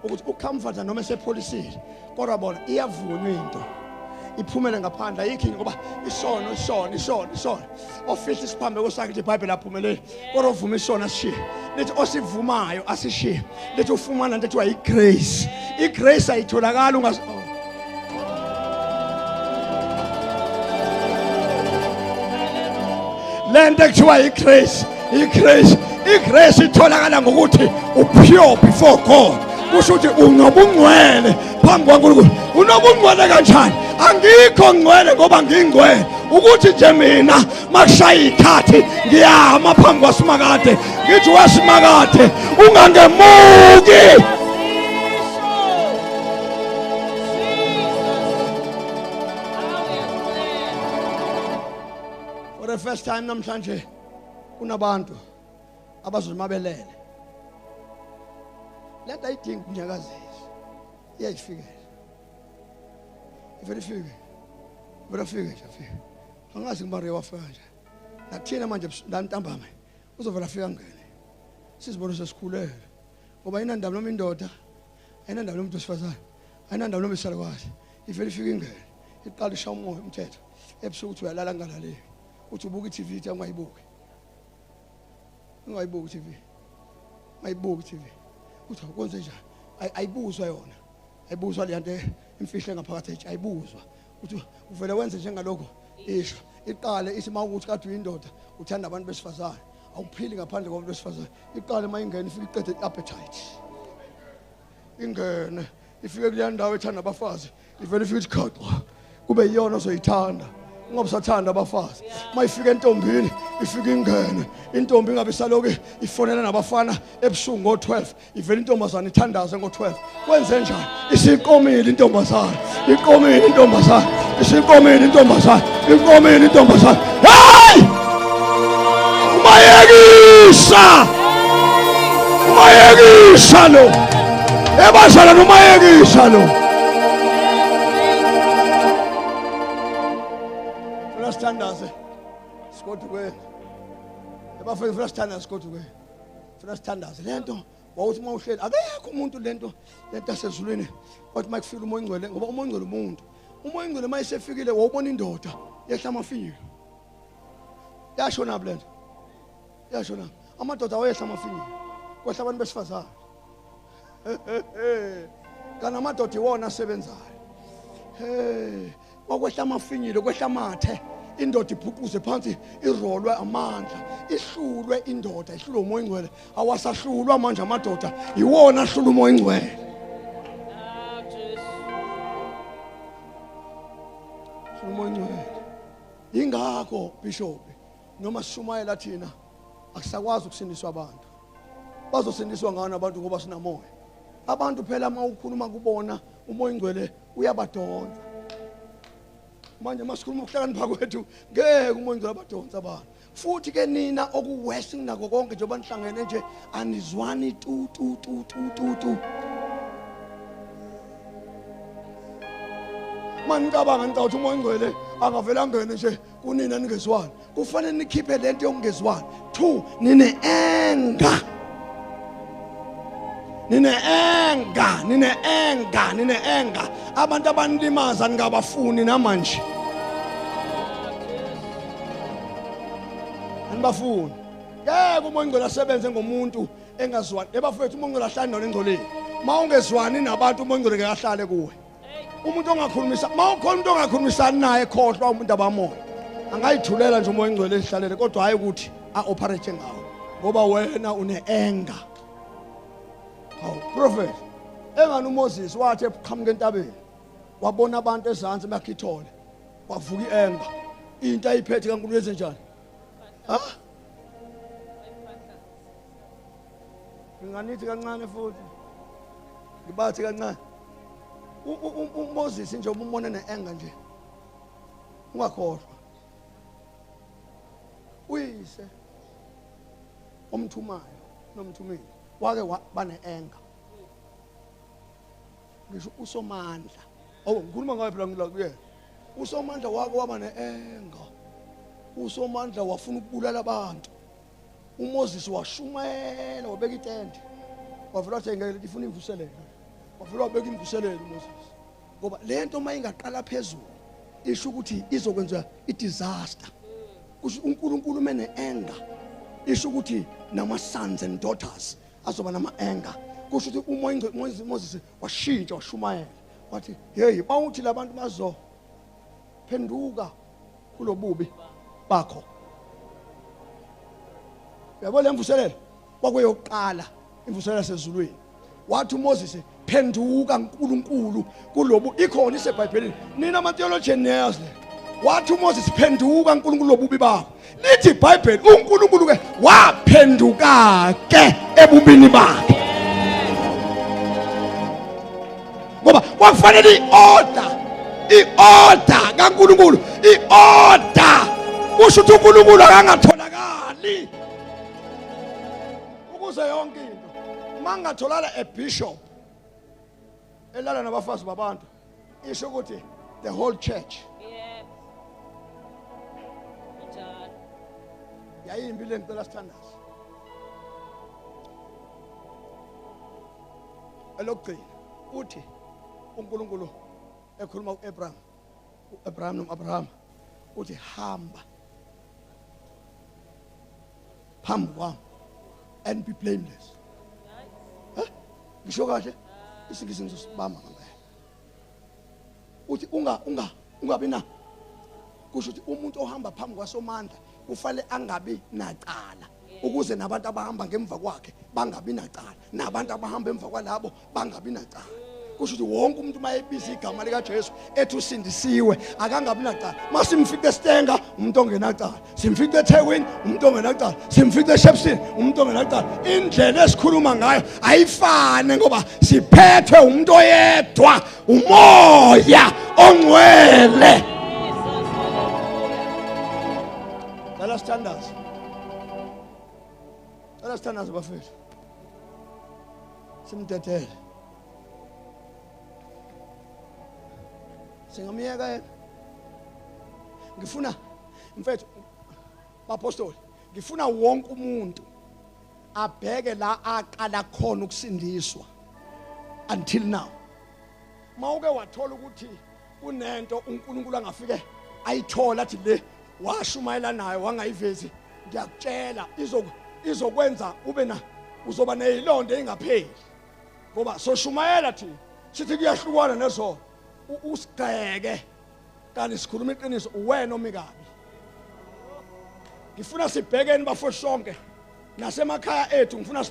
S1: ukuthi ucomforter noma esepholisile kodwa bona iyavunywa into iphumele ngaphandle ayikho ngoba isono ofihla isiphambe kwesakhe iBhayibheli aphumelele kodwa uvuma isono asishiye lithi osivumayo asishiye lithi ufumana into ethiwa igrace igrace ayitholakala ungazi lento ekuthiwa igrace itholakala ngokuthi upure before God kusho ukuthi unobungcwele phambi kwaNkulunkulu unobungcwele kanjani angikho ngcwele ngoba ngingcwele ukuthi nje mina makushaya ikhathi ngiyama phambi kwaSimakade ngithi waSimakade ungangemuki for the first time namhlanje kunabantu abazomabelele lento ayidingi ukunyakazisa iyayifikela ifike nje angazi ngibare wafika nje nakuthina manje ntambama uzovela afika ngene sizibona sesikhulele ngoba inandaba noma indoda ayinandaba nomuntu wesifazane ayinandaba noma isalukwazi ifike ingene iqala isha umoya umthetho ebusuku uthi uyalala ngalaleli uthi ubuka iTV ithi ungayibuki TV mayibuki TV uthi ukwenze njani ayibuzwa yona ayibuzwa le nto imfihle ngaphakathi ethi ayibuzwa uthi uvele wenze njengalokho isho iqale ithi mawukuthi kade uyindoda uthanda abantu besifazane awuphili ngaphandle kwabantu besifazane iqale mayingena ifike iqede iappetite ingene ifike kule ndawo ethanda abafazi ivele ifike ikhaqwa kube yiyona ozoyithanda ungabusathanda abafazi mayifika entombini ifika ingene intombi ingabe saloku ifonela nabafana ebusuku ngo12 ivela intombazana ithandaze ngo12 kwenze njani isiqomile intombazana iqomile intombazana isiqomile intombazana iqomile intombazana hey umayekisa lo ebazala nomayekisa lo sithandaze sigodukweni. Ebafike ufuna sithandaze sigodukweni. Ufuna sithandaze lento wawuthi mawuhleli akekho umuntu lento asezulwini wathi mayifika umoya ingcwele ngoba umoya ingcwele umuntu. Umoya ingcwele mayisefikile wawubona indoda yehla amafinyilo. Yashona blend. Yashona. Amadoda awehla amafinyilo. Kwehla abantu besifazane. Kana amadoda iwona asebenzayo. Wakwehla amafinyilo, kwehla amathe. Indoda iphuquze phansi irolwe amandla. Ihlulwe indoda, ihlulwe umoya ingcwele. Awasahlulwa manje amadoda iwona ahlula umoya ingcwele. Umoya ingcwele. Ingakho bishop noma sishumayela thina akusakwazi ukusindiswa abantu. Bazosindiswa ngani abantu ngoba sinamoya. Abantu phela uma ukhuluma kubona umoya ingcwele uyabadonsa. Manje masikhuluma ukuhlakanipha kwethu ngeke umoya ingcwele abadonsa abantu. Futhi ke nina okuwest nako konke njengoba nihlangene nje anizwani tu. Manicabanga ngicabanga umoya ingcwele angavela angene nje kunina ningezwani. Kufanele nikhiphe lento yokungezwani. 2 nine enga. Nine enga. Abantu abanilimaza ningabafuni namanje. Anibafuni. Ngeke umoya ingcwele asebenze ngomuntu engazwani. Ebafethu umoya ingcwele ahlale nalo engcoleni. Mawungezwani nabantu umoya ingcwele ngeke ahlale kuwe. Umuntu ongakhulumisa mawukhona umuntu ongakhulumisani naye khohlwa umuntu abamoya. Angayithulela nje umoya ingcwele ehlalele kodwa hayi ukuthi operate ngawo ngoba wena une anger. Prophet engani uMoses wathi eqhamuka entabeni wabona abantu ezantsi bakhithole wavuka ienga into ayiphethe kaNkulunkulu yenze njani nginganithi kancane futhi ngibathi kancane uMoses nje ubumona neanger nje ungakhohlwa uyise omthumayo nomthumeli wake bane anger ngisho uSomandla ngikhuluma ngayo phela ngila kuyena uSomandla wake waba ne-anger uSomandla wafuna ukubulala abantu uMoses washumayela wabeka itende wavela wathi ngeke ifuna imvuselelo wavela wabeka imvuselelo uMoses ngoba lento mayingaqala phezulu isho ukuthi izokwenza idisaster kusho uNkulunkulu mene anger isho ukuthi nama sons and daughters azoba nama anger kusho ukuthi umoya Moses washintsha washumayela wathi hey bawuthi labantu bazo phenduka kulobubi bakho yabo lemvuselelo kwakuyoqala imvuselelo sezulwini wathi uMoses phenduka uNkulunkulu kulobu ikhona iseBhayibhelini nina ama theologians le wathi uMoses phenduka uNkulunkulu lobubi bakho lithi iBhayibheli uNkulunkulu ke waphenduka ke ebubini bakhe ngoba kwakufanele i-order kaNkulunkulu i-order usho ukuthi uNkulunkulu akangatholakali ukuze yonke into mangatholala ebishop elala nabafazi babantu isho ukuthi the whole church yayimbi le ngicela sithandaze elokugcina uthi uNkulunkulu ekhuluma uAbraham noAbraham uthi hamba phambi kwami and be blameless ngisho kahle isingisi ngizosibamba ngempela uthi ungabi na kusho ukuthi umuntu ohamba phambi kwaSomandla kufanele angabi nacala ukuze nabantu abahamba ngemva kwakhe bangabi nacala nabantu abahamba emva kwalabo bangabi nacala kusho ukuthi wonke umuntu mayebiza igama lika Jesu ethi usindisiwe akangabi nacala masimfica eStenga umuntu ongenacala simfica eThekwini umuntu ongenacala simfica eShepstone umuntu ongenacala indlela esikhuluma ngayo ayifane ngoba siphethwe umuntu oyedwa umoya ongcwele Standards bafethu simdedele singamiyeka yena ngifuna mfethu bapostoli ngifuna wonke umuntu abheke la aqala khona ukusindiswa until now. Mawuke wathola ukuthi kunento uNkulunkulu angafike ayithola athi le washumayela nayo wangayivezi, ngiyakutshela izokwenza ube na uzoba nezilonda engapheli, ngoba soshumayela thina sithi kuyahlukwana nezo usigxeke kanti sikhuluma iqiniso wena omikabi. Ngifuna sibhekeni bafowethu sonke nasemakhaya ethu, ngifuna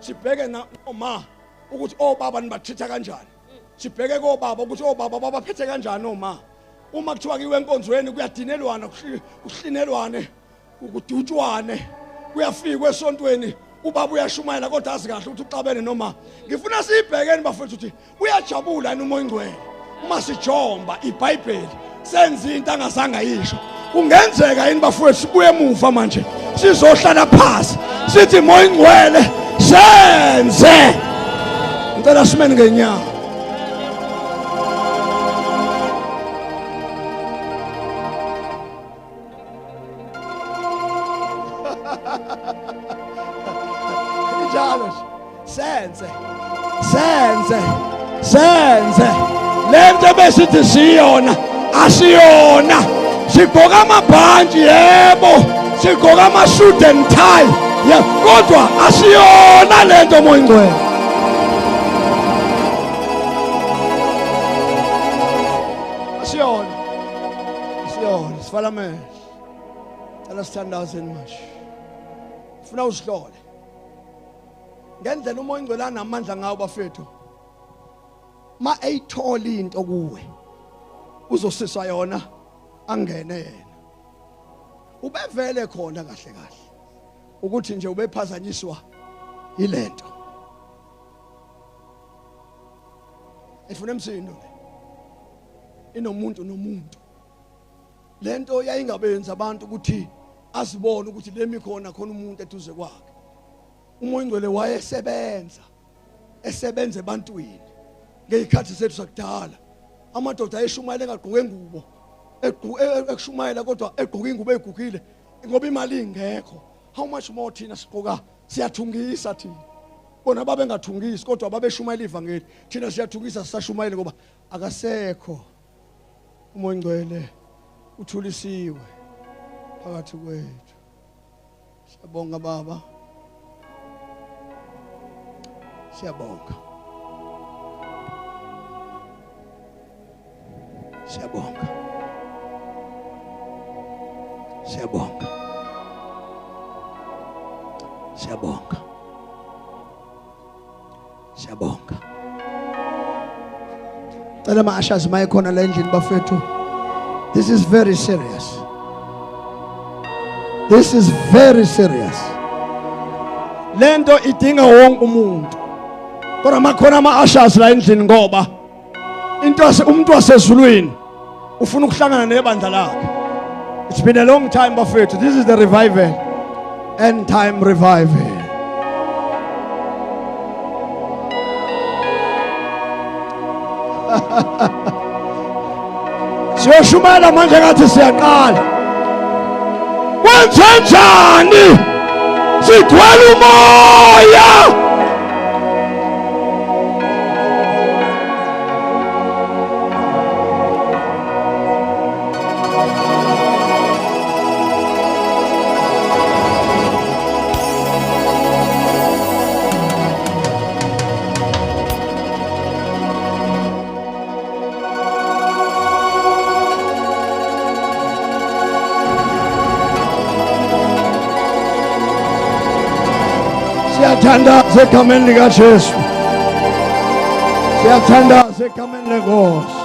S1: sibheke noma ukuthi obaba nibathitha kanjani, sibheke kobaba ukuthi obaba babaphethe kanjani oma. Uma kuthiwa kiwe enkonzweni kuyadinelwana, kuhlinelwane, ukudutshwane, kuyafikwa esontweni ubaba uyashumayela kodwa azi kahle ukuthi uxabene noma. Ngifuna sibhekeni bafowethu ukuthi uyajabula yini umoya ingcwele uma sijomba iBhayibheli senza into angazange yisho. Kungenzeka yini bafowethu sibuye emuva manje sizohlala phansi sithi moya ingcwele senze. Ngicela simene ngenyawo. Senze lento besithi siyona asiyona. Sigqoka amabhanji yebo, sigqoka ama-suit and tie yebo, kodwa asiyona lento moya ingcwele. Asiyona sifala amehlo. Cela sithandazeni manje. Ufuna usihlole ngendlela umoya ingcwele anamandla ngawo bafethu. Ma ayithola into kuwe uzosisa yona angene yena. Ubevele khona kahle ukuthi nje ubephazanyiswa ilento. Efuna emsindo inomuntu nomuntu. Lento yayingabenza abantu ukuthi azibone ukuthi lemi khona umuntu eduze kwakhe. Umoya ingcwele esebenza ebantwini ngezikhathi zethu zakudala. Amadoda ayeshumayela engagqoke ingubo, ekushumayela kodwa egqoke ingubo egugile ngoba imali ingekho. How much more thina sigqoka siyathungisa thina. Bona babengathungisi kodwa babeshumayela ivangeli. Thina siyathungisa sisashumayela ngoba akasekho umoya ingcwele uthulisiwe phakathi kwethu. Siyabonga baba. Siyabonga. Siyabonga. Siyabonga. Siyabonga. Siyabonga. Cela ma-ushers mayikhona la endlini bafethu. This is very serious. This is very serious. Lento idinga wonke umuntu. Kodwa makhona ama-ushers la endlini ngoba umuntu wasezulwini ufuna ukuhlangana nebandla lakhe. It's been a long time bafethu. This is the revival. End time revival. Siyoshumayela manje ngathi siyaqala. Kwenzenjani? Sigcwele umoya. Siyathandaza egameni likaJesu. Siyathandaza egameni lenkosi.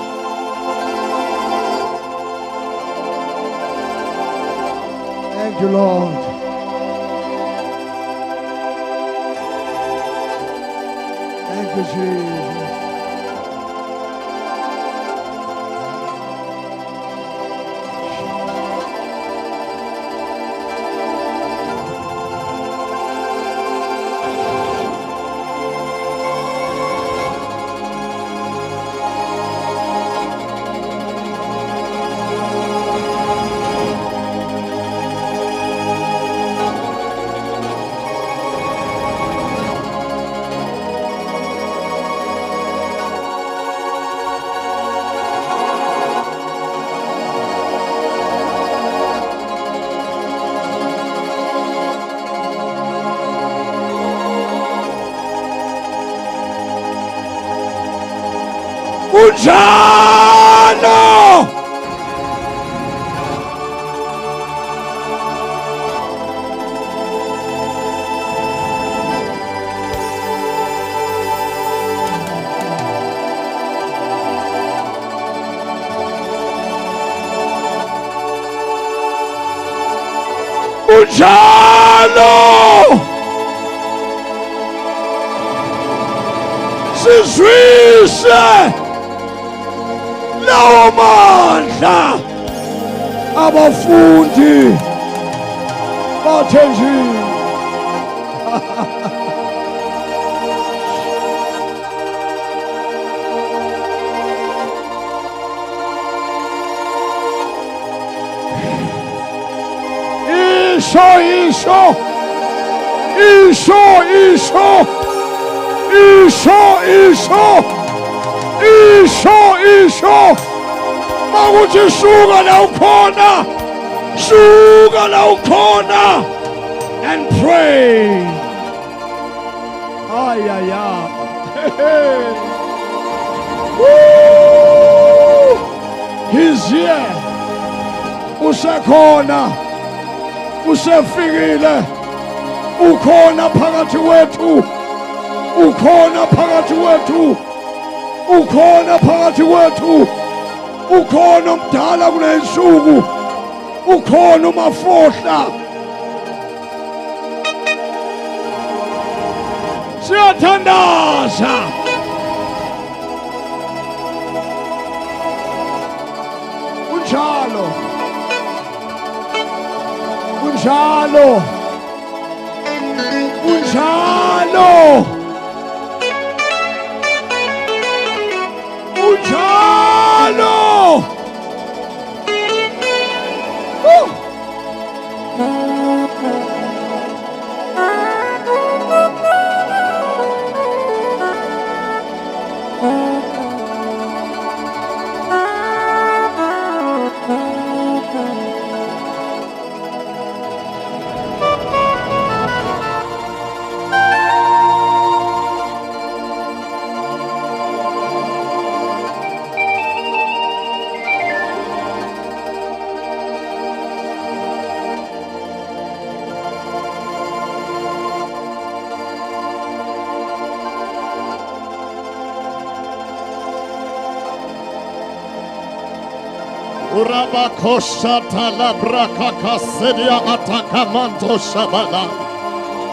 S1: Thank you, Lord. Thank you, Jesus. Unjalo. Unjalo. Sizwishe lawo mandla abafundi bathenjini. Isho. Makuthi suka la ukhona. Suka la ukhona. And pray. Ay. Woo! He's here. Usekhona. Usefikile. Ukhona phakathi wethu. Ukhona phakathi wethu. Ukhona phakathi wethu. Ukhona omdala kulensuku. Ukhona umafohla. Siyathandaza. Unjalo.
S4: Urabakosha talabraka kasedia atakamanto shabala.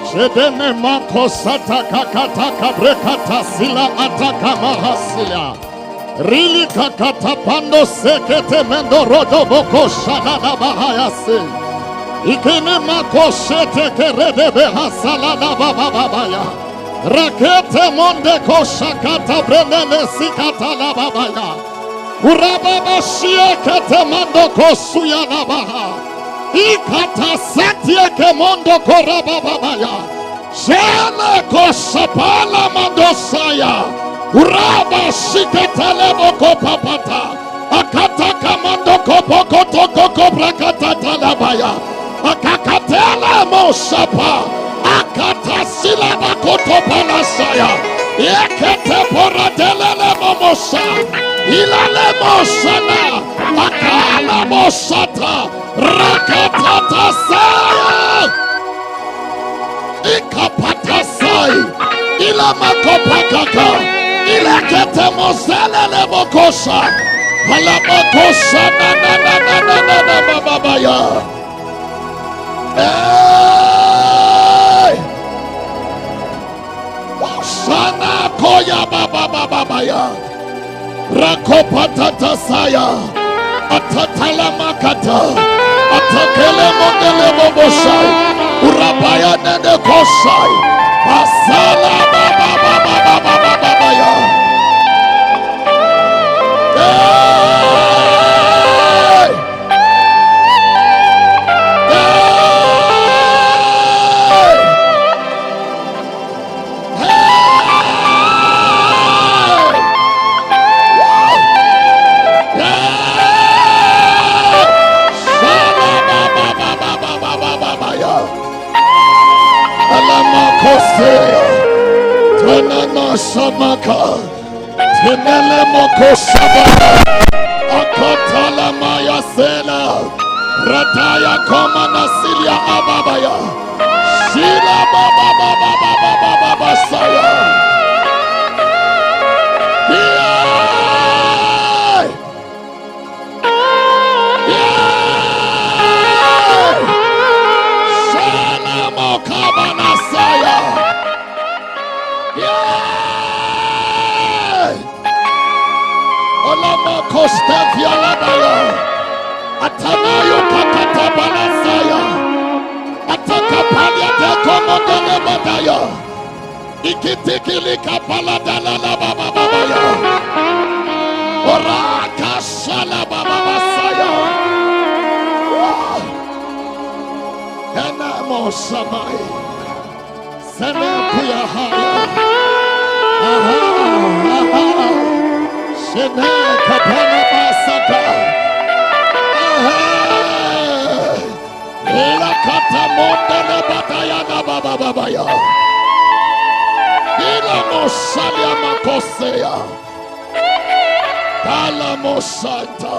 S4: Shedene makosa takakata kabrekata sila atakamahasilia. Rili kakata pando sekete mendo rodo bokosha dada bahayasi. Ikene makoshe tekerede behasala da bababaya. Rakete monde kosha kata brendele sikata la babaya. Urababa shiekete mando kosuya la baha. Ikata satie ke mondo korababaya. Shele kosapala mando saya. Uraba shikete lebo kopapata. Akata kamando kopoko toko koprakata talabaya. Akakatela mosapa. Akata silaba kotopala saya. Ekete poradelele momosa. Ilale mosana. Akala mosata. Rakatata saya. Ikapata sai. Ilamakopakaka. Ilakete moselele mokosa. Alamokosa na babaya. Sana koya babaya. Rakopatata saya. Atatala makata. Atakele modele bobosai. Urabaya nene kosai. Asala babaya. Samaka Tinele mokosaba. Akotala maya sela. Rataya koma nasilia ababaya. Shila baba baba baba baba basaya. Shalamo kabanasaya. Olama kostevia labaya. Atanayo kakata balasaya. Atakapalia de komodele badaya. Ikitikili kapala dalala baba babaya. Oraka shala baba basaya. Ena mosamai. Sene kuya haya. Aha. Sene kapala basaka. La kata mondele bataya na baba babaya. Ila mosalia makosea. Kala mosanta.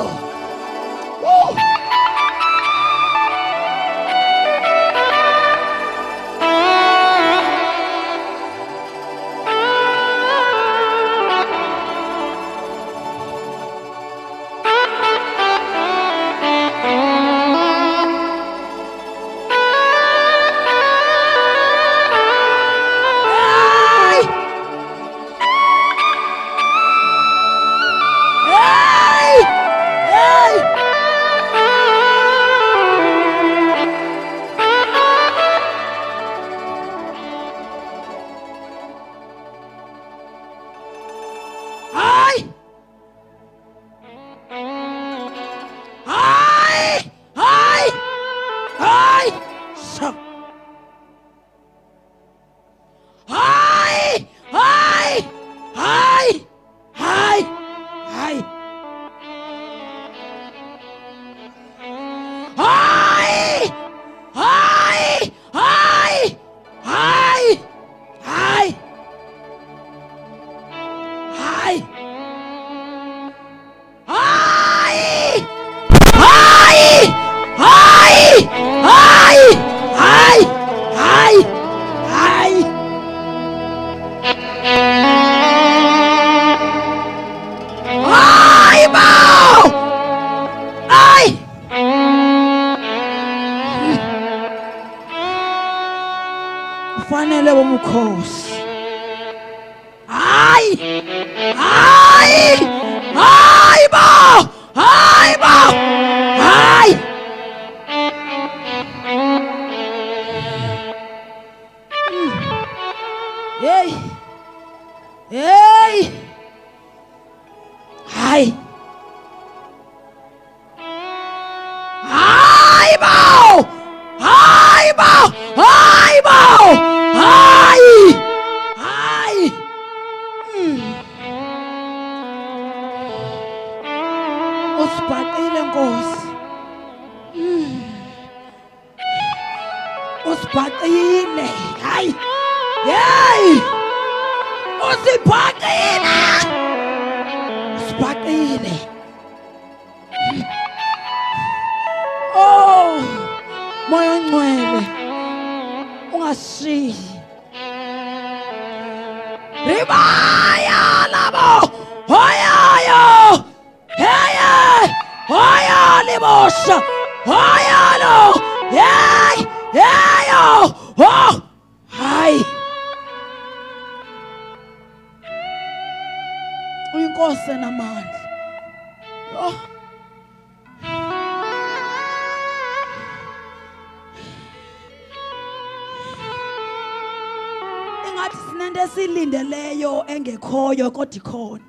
S3: Fanele bomukhosi. Usibhaqile Nkosi. Usibhaqile. Hayi. Usibhaqile. Usibhaqile. Oh, Moya Ongcwele. Ungashiyi. Ribaya labo. Hoyayo. Hoya libosha. Hoya lo. Oh. Hayi. Uyinkosi namandla. Oh. Ingathi sinento esilindeleyo engekhoyo kodwa ikhona.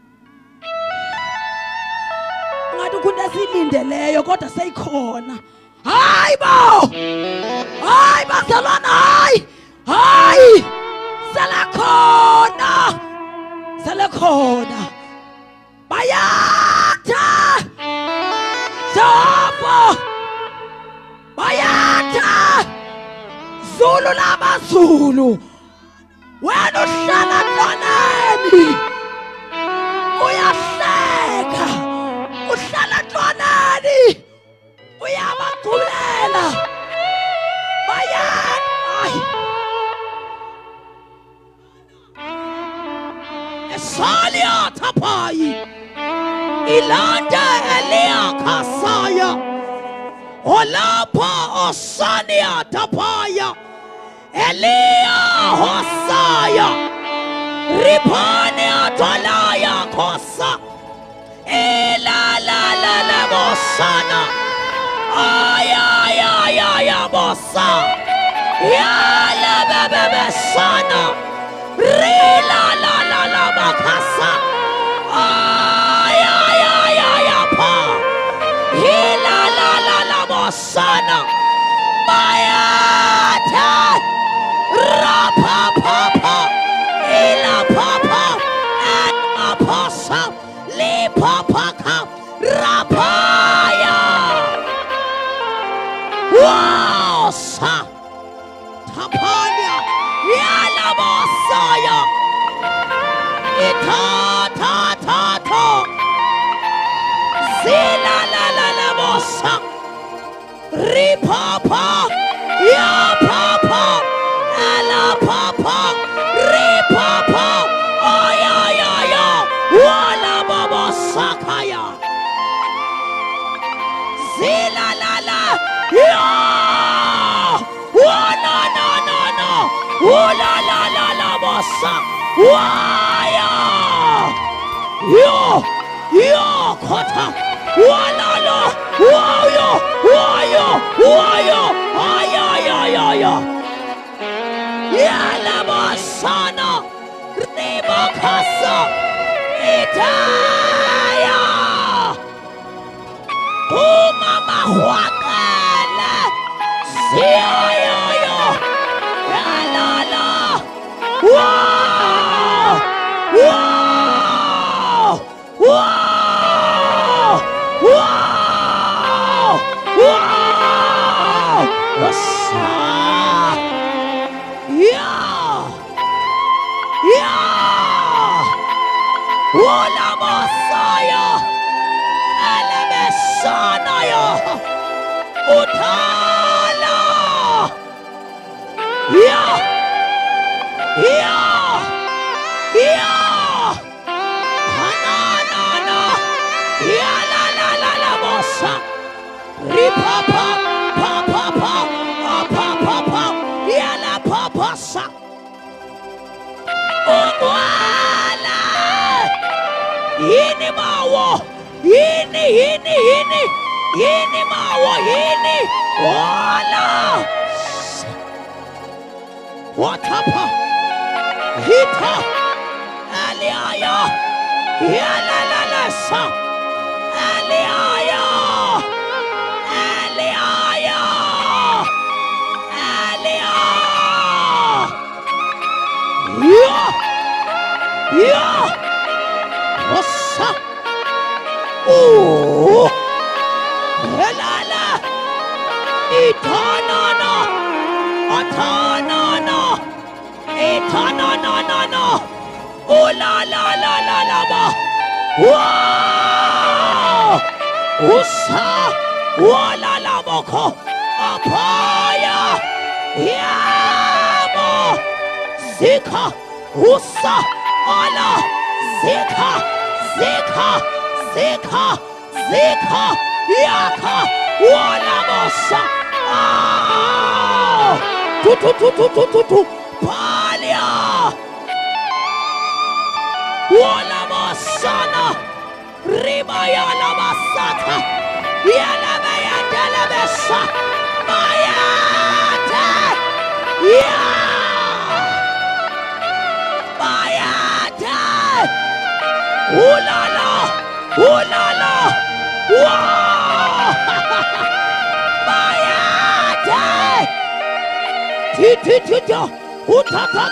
S3: Ingathi ukhunto esilindeleyo kodwa seyikhona. Hayi bo! Hayi basalana hayi! Hayi! Selekhona! Bayatha! Jehova! Bayatha! Zulu lamazulu! Wena uhlala ntwaneni! Salia tapai. Ilanda Elia kasaya. Olapa osania tapaya. Elia hosaya. Ripania tolaya kosa. Ela la la la bosana. Ay bossa. Ya la bebe sana. Re la la la la bakasa. Ay pa. He la la la la bosana. Mayata. Rapa papa. Ela papa. And apostle. Le papa ka. Rapaya. Wow, sa. Tapanya. Yala bosaya. Ita ta ta ta. Zila la la la bossa. Ripapa. Ya papa. Ala papa. Ripapa. Ay. Wala baba sakaya. Zila la la. Ya. Wana na. Wala la bossa. Waya. Yo kota. Wala la. Wayo. Ay. Yala basana. Reba kasa. Itaya. Mama wakala. Siya. La. Wow. Wasa. Yeah. Wala masaya. Ala mesana ya. Utala. Yeah. Hanana. Ya la bossa. Ripapa. Papa. Ya la papa sa. Wala. Yini mawo. Yini mawo. Wala. Watapa. Hita. Aliaya. Ya la sa. Aliaya. Yeah. What's up? Oh. Helala. Itanana. Oh la ba. Wow. Usa. Wala la boko. Apaya. Yamo. Zika. Usa. Ala. Zika. Yaka. Wala bosa. Tu. Palia. Wala bosana. Ribaya la basata. Yala baya la besa. Mayata. Mayata. Ulala. Wow. Mayata. Tita. Utata.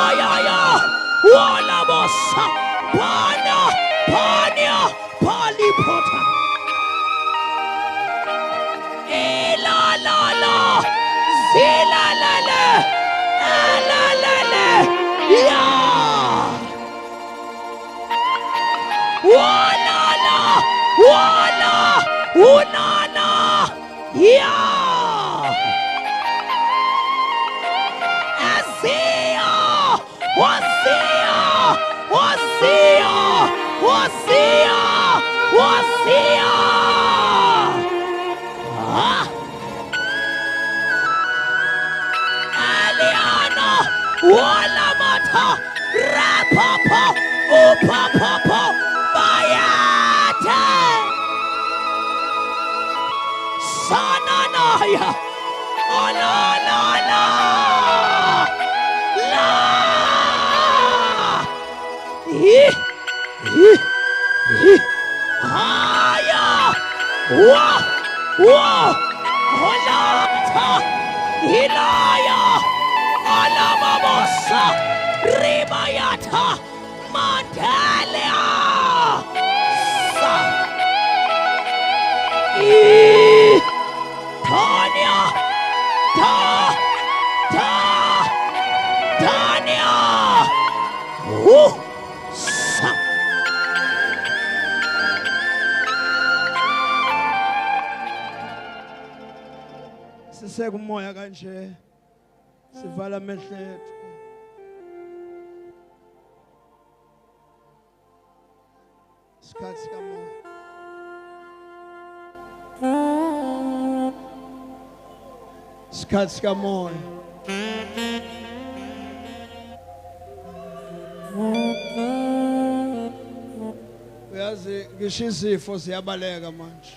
S3: Ayaya. Wala bosa. Pania. Palipota. La. Zila la. Ya. Wala. Unana. Ya. Azia. Wazia. Walamata. Rapopo. Upopopo. Bayate. Sananaya. Oh, la, la, la. La. Haya. Wa. Holata. Hilaya. Alamamosa. Rimayata. Mandalia. Sa. Tanya. Tanya. Sa.
S1: Siseka umoya kanje. Sivala amehlo ethu. Isikhathi sikamoya. Isikhathi sikamoya. Uyazi ngisho izifo ziyabaleka manje.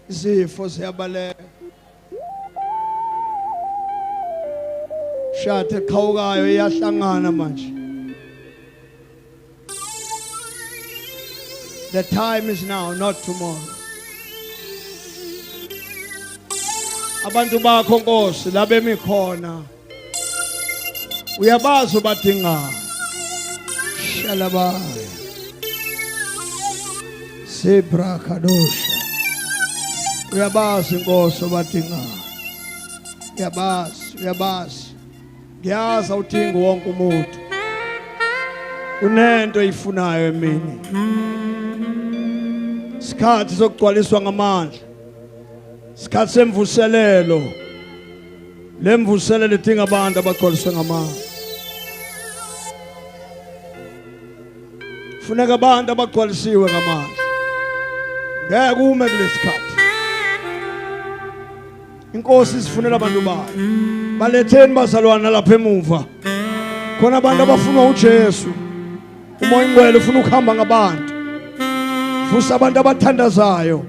S1: Izifo ziyabaleka. Shathe qhawukayo iyahlangana manje. The time is now, not tomorrow. Abantu bakho Nkosi labemi khona. Uyabazi ubadinga. Shalabaya. Sebra kadosha. Uyabazi Nkosi ubadinga. Uyabazi. Ngiyazi udinga wonke umuntu. Unento ifunayo emini. Isikhathi sokugcwaliswa ngamandla. Isikhathi semvuselelo. Lemvuselelo idinga abantu abagcwaliswe ngamandla. Funeka abantu abagcwalisiwe ngamandla. Ngeke ume kulesikhathi. Inkosi isifunela abantu bayo. Baletheni bazalwana lapha emuva. Khona abantu abafuna uJesu. Umoya ingcwele ufuna ukuhamba ngabantu. Vusa abantu abathandazayo.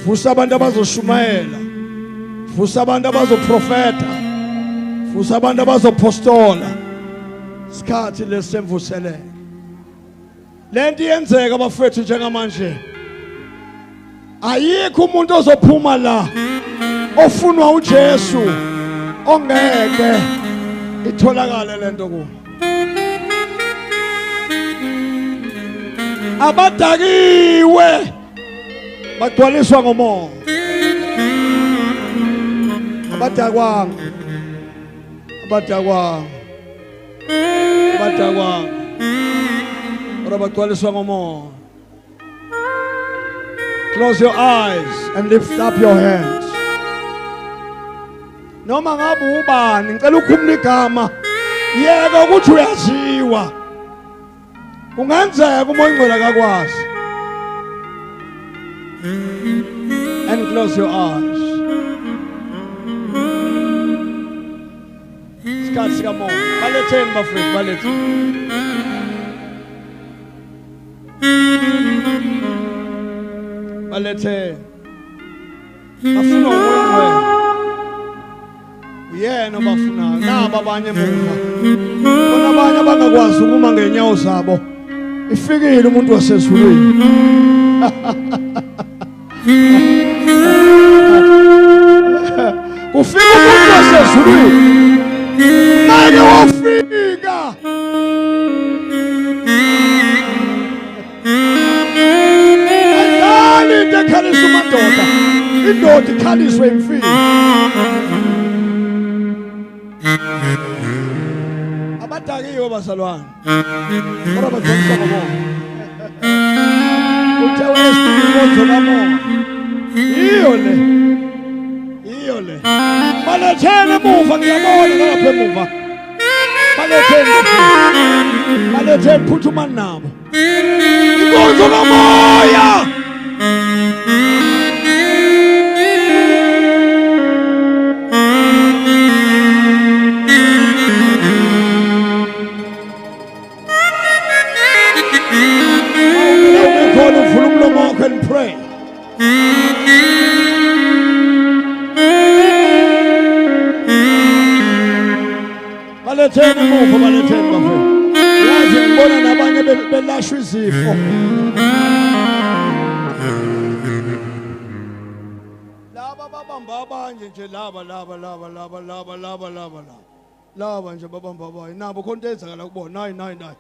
S1: Vusa abantu abazoshumayela. Vusa abantu abazoprofeta. Vusa abantu abazopostola. Isikhathi lesemvuselelo. Lento iyenzeka abafethu njengamanje. Ayikho umuntu ozophuma la ofunwa uJesu ongeke itholakale lento kuwo. Abadakiwe bagcwaliswa ngomoya. Abadakwanga ora bagcwaliswa ngomoya. Close your eyes and lift up your hands. Noma ngabe ubani ngicela ukhumula igama yeka ukuthi uyaziwa. Kungenzeka umoya ingcwele akakwazi. And close your eyes. Isikhathi sikamoya. Baletheni bafethu, baletheni. Baletheni. Bafuna umoya ingcwele. Uyena obafunayo. Naba abanye emuva. Bona abanye abangakwazi ukuma ngenyawo zabo. Ifikile umuntu wasezulwini. Ufika umuntu wasezulwini. Manje wafika. Ayali dekhaliswa umadoda. Indoda ikhaliswe imfini. Abadakiwe bazalwane. Kodwa bagcwaliswa ngomoya. Uthewe esiphiwo ngamoya. Iyo le. Baletheni emuva ngiyabona lapha emuva. Baletheni phuthumani nabo. Inkonzo kamoya. baletheni emuva, baletheni bafethu. Yazi ngibona nabanye belashwa izifo. Laba babamba abanye nje laba laba nje babamba abanye nabo khona into ezakala kubona nayi. Nangu.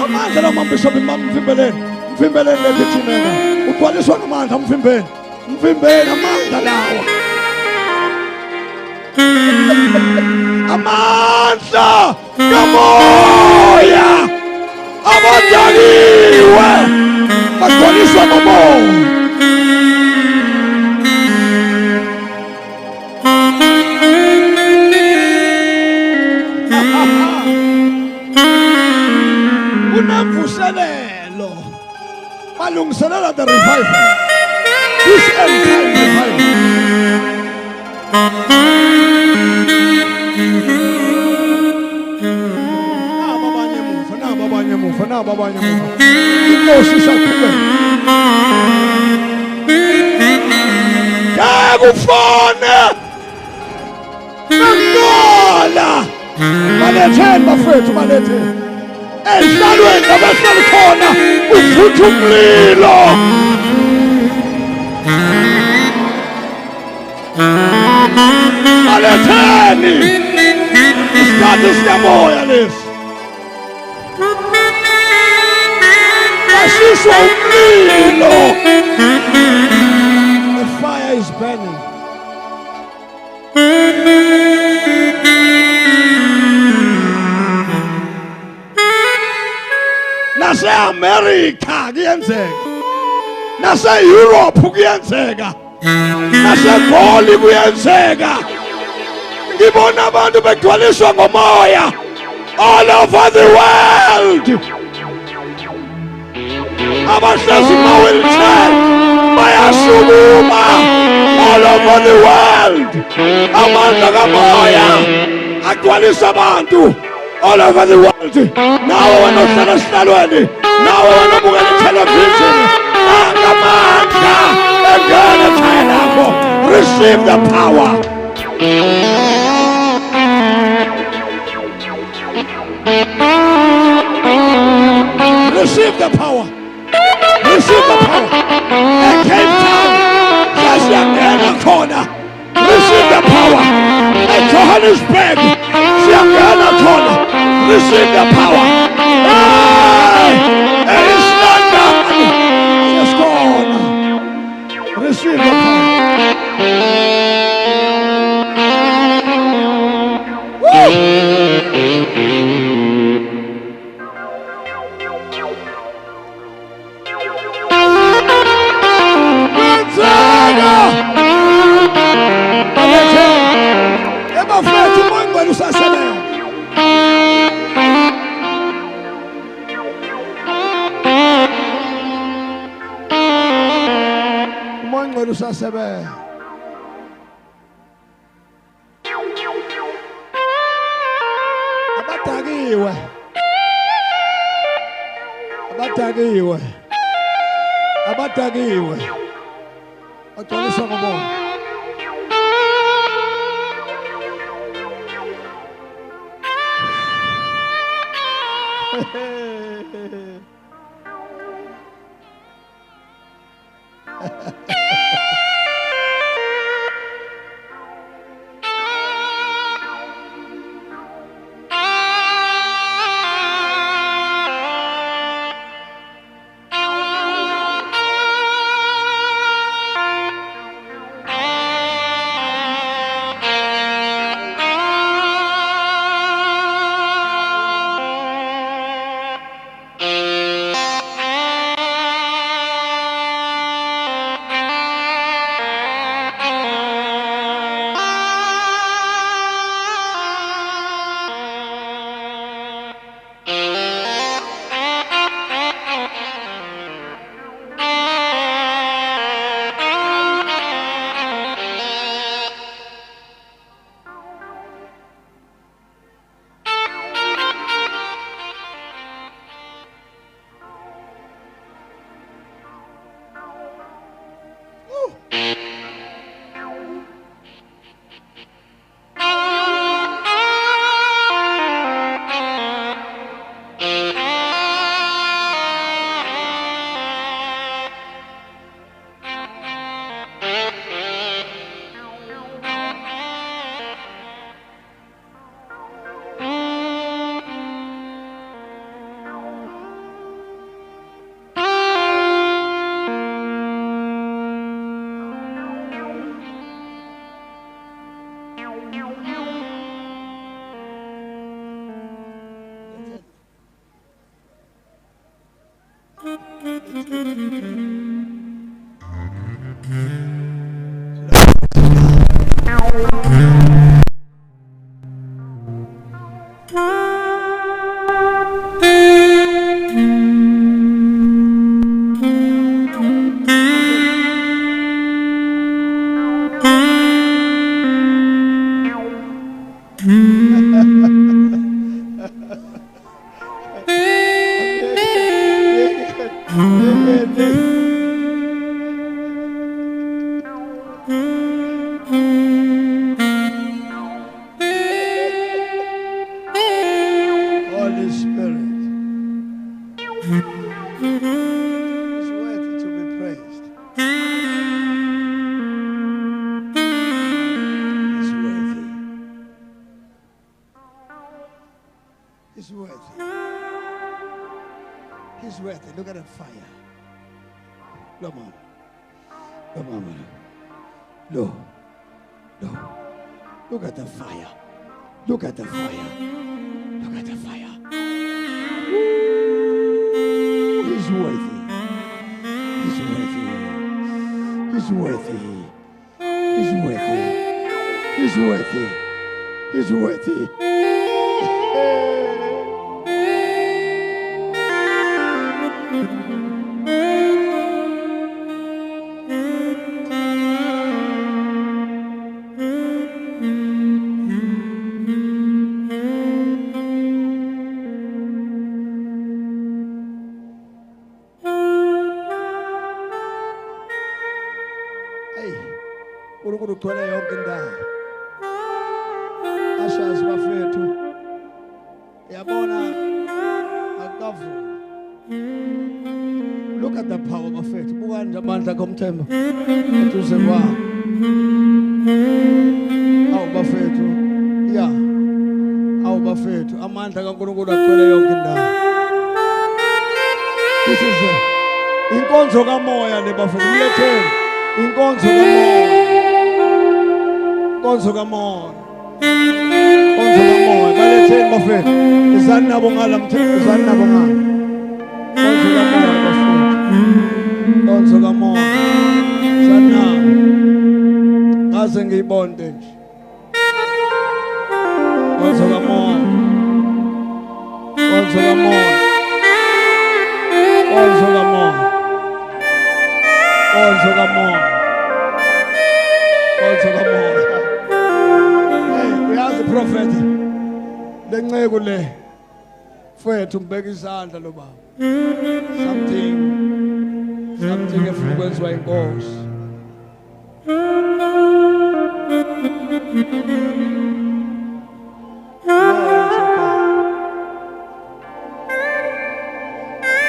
S1: Amandla lamambishop mvimbeleni lethina. Ugcwaliswa ngamandla mvimbeni amandla lawa. Amandla kamoya abadaliwe bagcwaliswa ngomoya. Unemvuselelo balungiselela the revival, this end time revival. Naba abanye muva inkosi isaqhubeka. Kufone ngola baletheni bafethu, baletheni ezihlalweni abahlali khona uvutha umlilo. Baletheni isikhathi sikamoya lesi, ashiswa umlilo. The fire is burning. Nase America kuyenzeka, nase Europe kuyenzeka, nase Goli kuyenzeka. Ngibona abantu begcwaliswa ngomoya all over the world. Abahlezi ma-wheelchair bayasukuma all over the world. Amandla kamoya agcwalisa abantu all over the world. Nawe wena ohlala esihlalweni, nawe wena obukela ithelevishini, amandla engena ekhaya lakho. Receive the power. Receive the power. Receive the power. And Cape Town, siyangena khona. Receive the power. And Johannesburg, siyangena khona. Receive the power. And East London, just gone. Receive the power. Usasebenza abadakiwe bagcwaliswa ngomoya. Holy Spirit is worthy to be praised. He's worthy. He's worthy. He's worthy. Look at the fire. Come on. Come on. Look. Look. Look at the fire. Look at the fire. Look at the fire. He's worthy. He's worthy. He's worthy. He's worthy. He's worthy. He's worthy. uNkulunkulu ugcwele yonke indawo. Ashazi bafethu. Yabona akavumi. Look at the power bafethu. Buka nje amandla kaMthemba. Eduze kwabo. Awu bafethu. Ya. Awu bafethu. Amandla kaNkulunkulu agcwele yonke indawo. This is inkonzo kamoya le bafethu. Mletheni inkonzo kamoya. Inkonzo kamoya. Inkonzo kamoya. Baletheni bafethu. Izani nabo ngala Mthemba. Izani nabo ngala. Inkonzo kamoya bafethu. Inkonzo kamoya. Izani nabo. Ngaze ngiyibonde nje. Inkonzo kamoya. Inkonzo kamoya. Inkonzo kamoya. Inkonzo kamoya. Inkonzo kamoya. Hey, uyazi prophet. Lenceke le. Mfethu mbeka izandla lo baba. Something efuna ukwenziwa inkosi.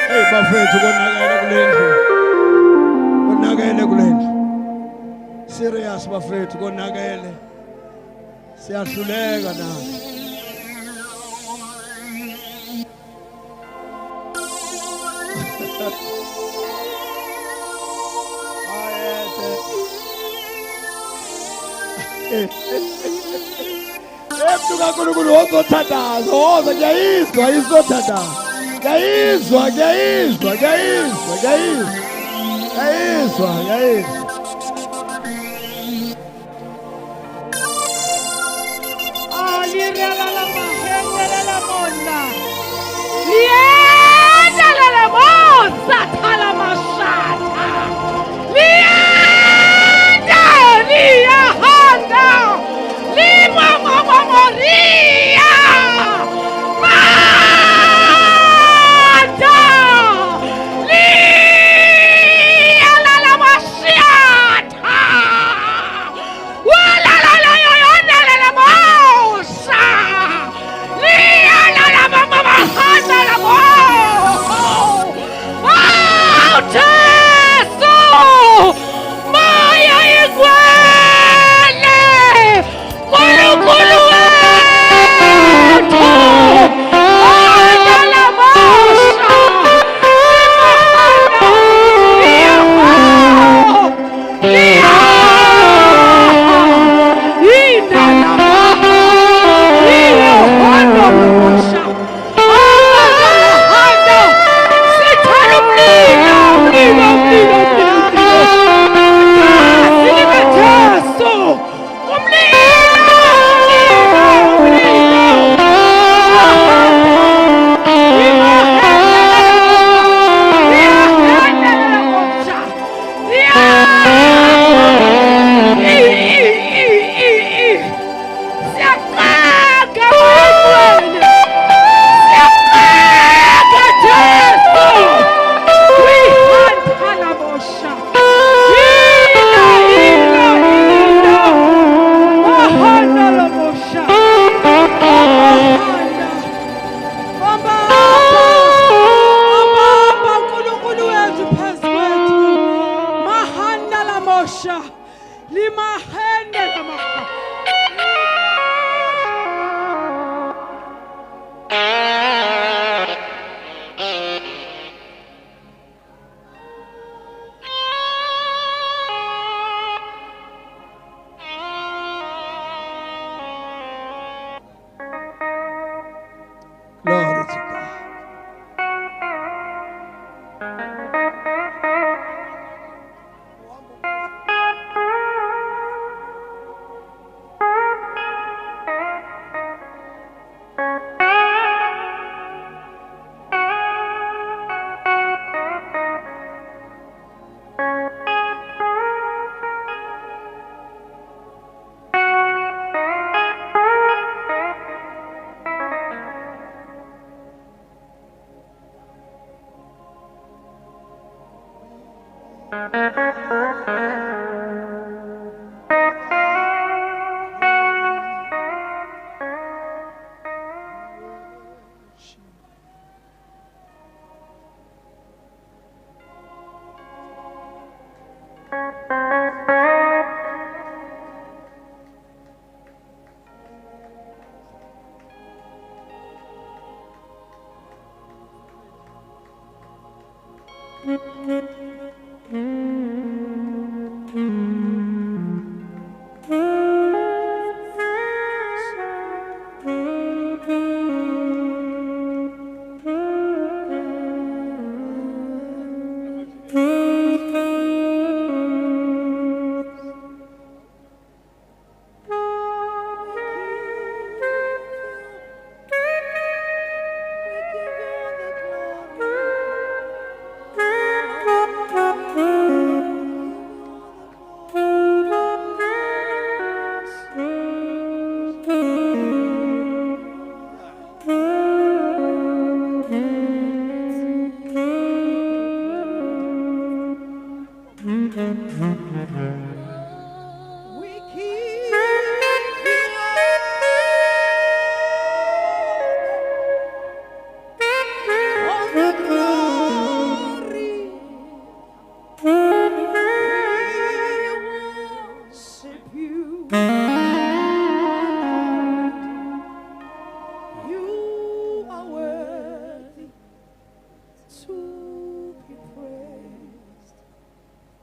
S1: Hey bafethu konakele kulendlu. Konakele kulendlu. Serious bafethu konakele. Siyahluleka nathi. Emntu kaNkulunkulu ozothandaza, oza ngiyayizwa izothandaza. Ngiyayizwa.
S3: Mountain!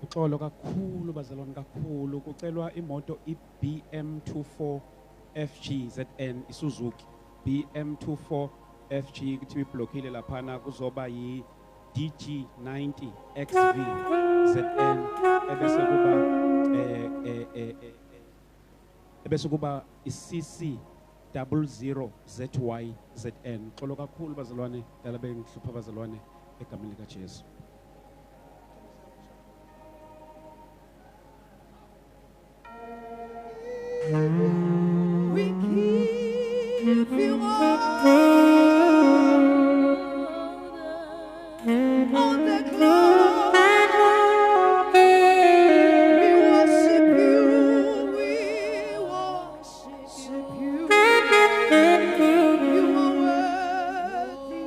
S5: Uxolo kakhulu bazalwane kakhulu kucelwa imoto iBM24 FGZN iSuzuki BM24 FG kuthiwa iblockile laphana kuzoba yi DG90 XV ZN ebese kuba iCC 00 ZY ZN. Uxolo kakhulu bazalwane dala bengihlupha bazalwane egameni lika Jesu.
S3: We give you all the glory. We worship you. We worship you. You are worthy.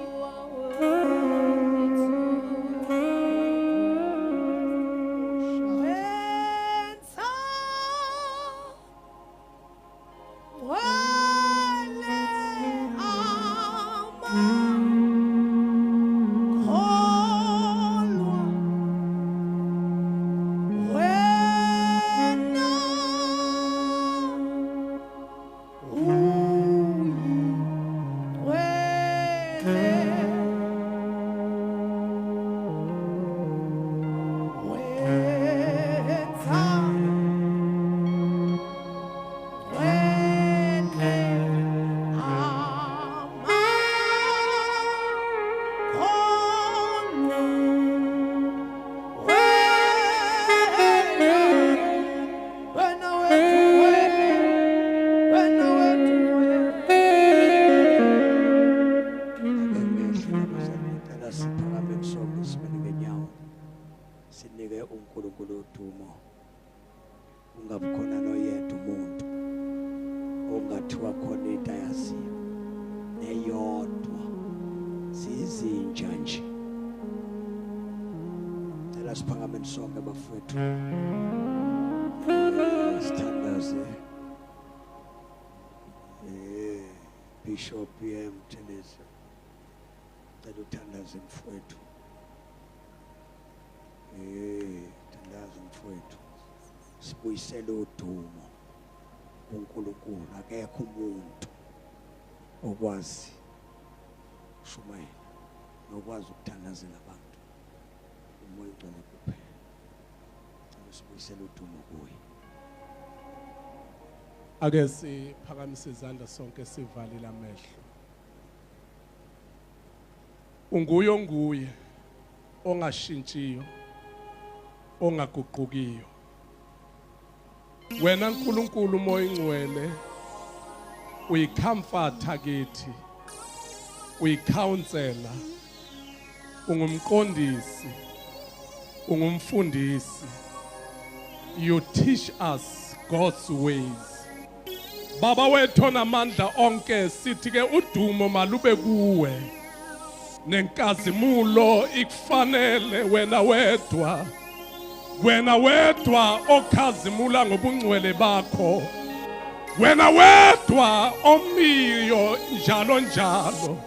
S1: Ungabukhona noyedwa umuntu ongathiwa khona into ayaziyo neyodwa sizintsha nje. Cela siphakameni sonke bafowethu sithandaze Bishop Mthelezi. Cela uthandaze mfowethu thandaze mfowethu. Sibuyisele udumo uNkulunkulu. Akekho umuntu okwazi shumayela nokwazi ukuthandazela abantu umoya ongcwele kuphela. Sibuyisele udumo kuye.
S6: Ake siphakamise izandla sonke sivalile amehlo. Unguye ongashintshiyo ongaguqukiyo. Wena uNkulunkulu umoya ongcwele uyicomforta kithi, uyicounselor, ungumqondisi, ungumfundisi. You teach us God's ways. Baba wethu onamandla onke sithi ke udumo malube kuwe. Nenkazimulo ikufanele wena wedwa. Wena wedwa okhazimula ngobungcwele bakho. Wena wedwa omiyo njalo njalo.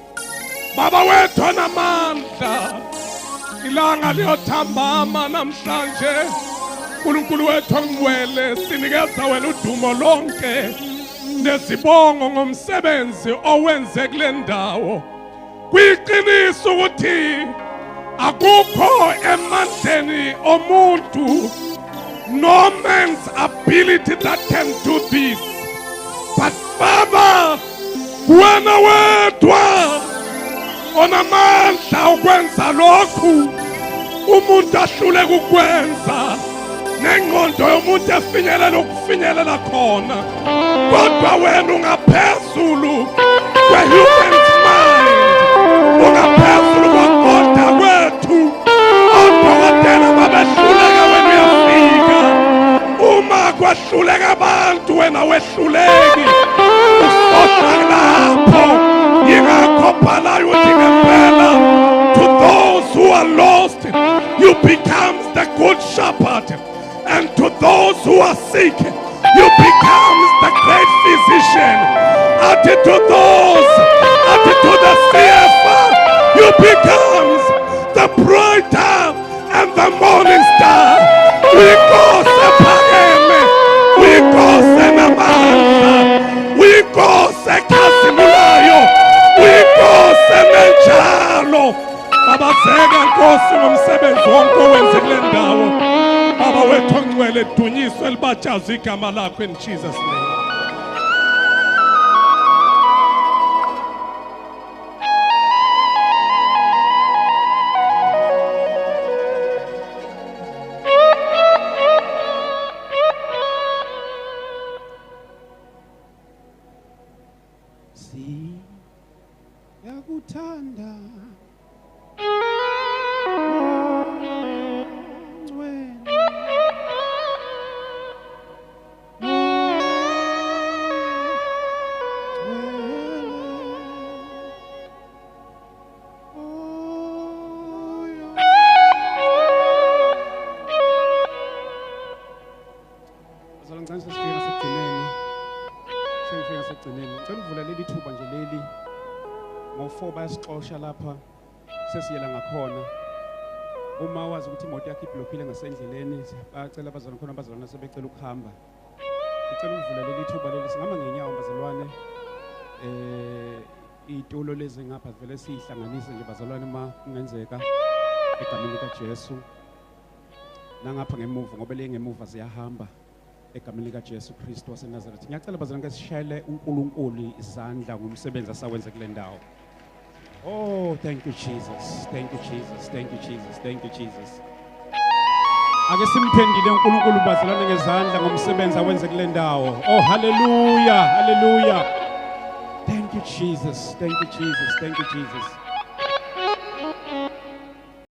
S6: Baba wethu onamandla ilanga liyothambama namhlanje. UNkulunkulu wethu ongcwele sinikeza wena udumo lonke nezibongo ngomsebenzi owenze kule ndawo. Kuyiqiniso ukuthi akukho emandleni omuntu, no man's ability that can do this, but Baba wena wedwa onamandla ukwenza lokhu umuntu ahluleka ukwenza. Nengqondo yomuntu efinyelela ukufinyelela khona, kodwa wena ungaphezulu kwe-human's mind, ungaphezulu kwakodwa kwethu. Odokotela babehluleka wena uyafika. Uma kwahluleka abantu wena wehluleki. Usohla lapho yingakho phalayo uthi ngempela, to those who are lost you become the good shepherd. And to those who are sick, you become the great physician. And to those, and to the CFR, you become the brighter and the morning star. We go Sepageme, we go Senamanda, we go Sekasimulayo, we go Semenchalo. Baba Zega Nkosi ngomsebenzi wonke owenze kule ndawo. Baba wethu ongcwele dunyiswe libajazi igama lakho in Jesus name.
S5: Yakuthanda ngo-4 bayasixosha lapha sesiyela ngakhona. Uma wazi ukuthi imoto yakhe iblockile ngasendleleni, bacela abazalwane khona, abazalwane sebecela ukuhamba. Ngicela ukuvula leli thuba leli, singama ngenyawo bazalwane. Itulo lezi ngapha vele sihlanganise nje bazalwane uma kungenzeka egameni likaJesu. Nangapha ngemuva ngoba le ngemuva ziyahamba egameni likaJesu Kristu waseNazaretha. Ngiyacela bazalwane sishayele uNkulunkulu izandla ngomsebenzi asawenza kule ndawo. Oh, thank you Jesus. Thank you Jesus. Thank you Jesus. Thank you Jesus. Ake simphendile uNkulunkulu bazalwane ngezandla ngomsebenzi awenze kule ndawo. Oh, hallelujah. Hallelujah. Thank you Jesus. Thank you Jesus. Thank you Jesus.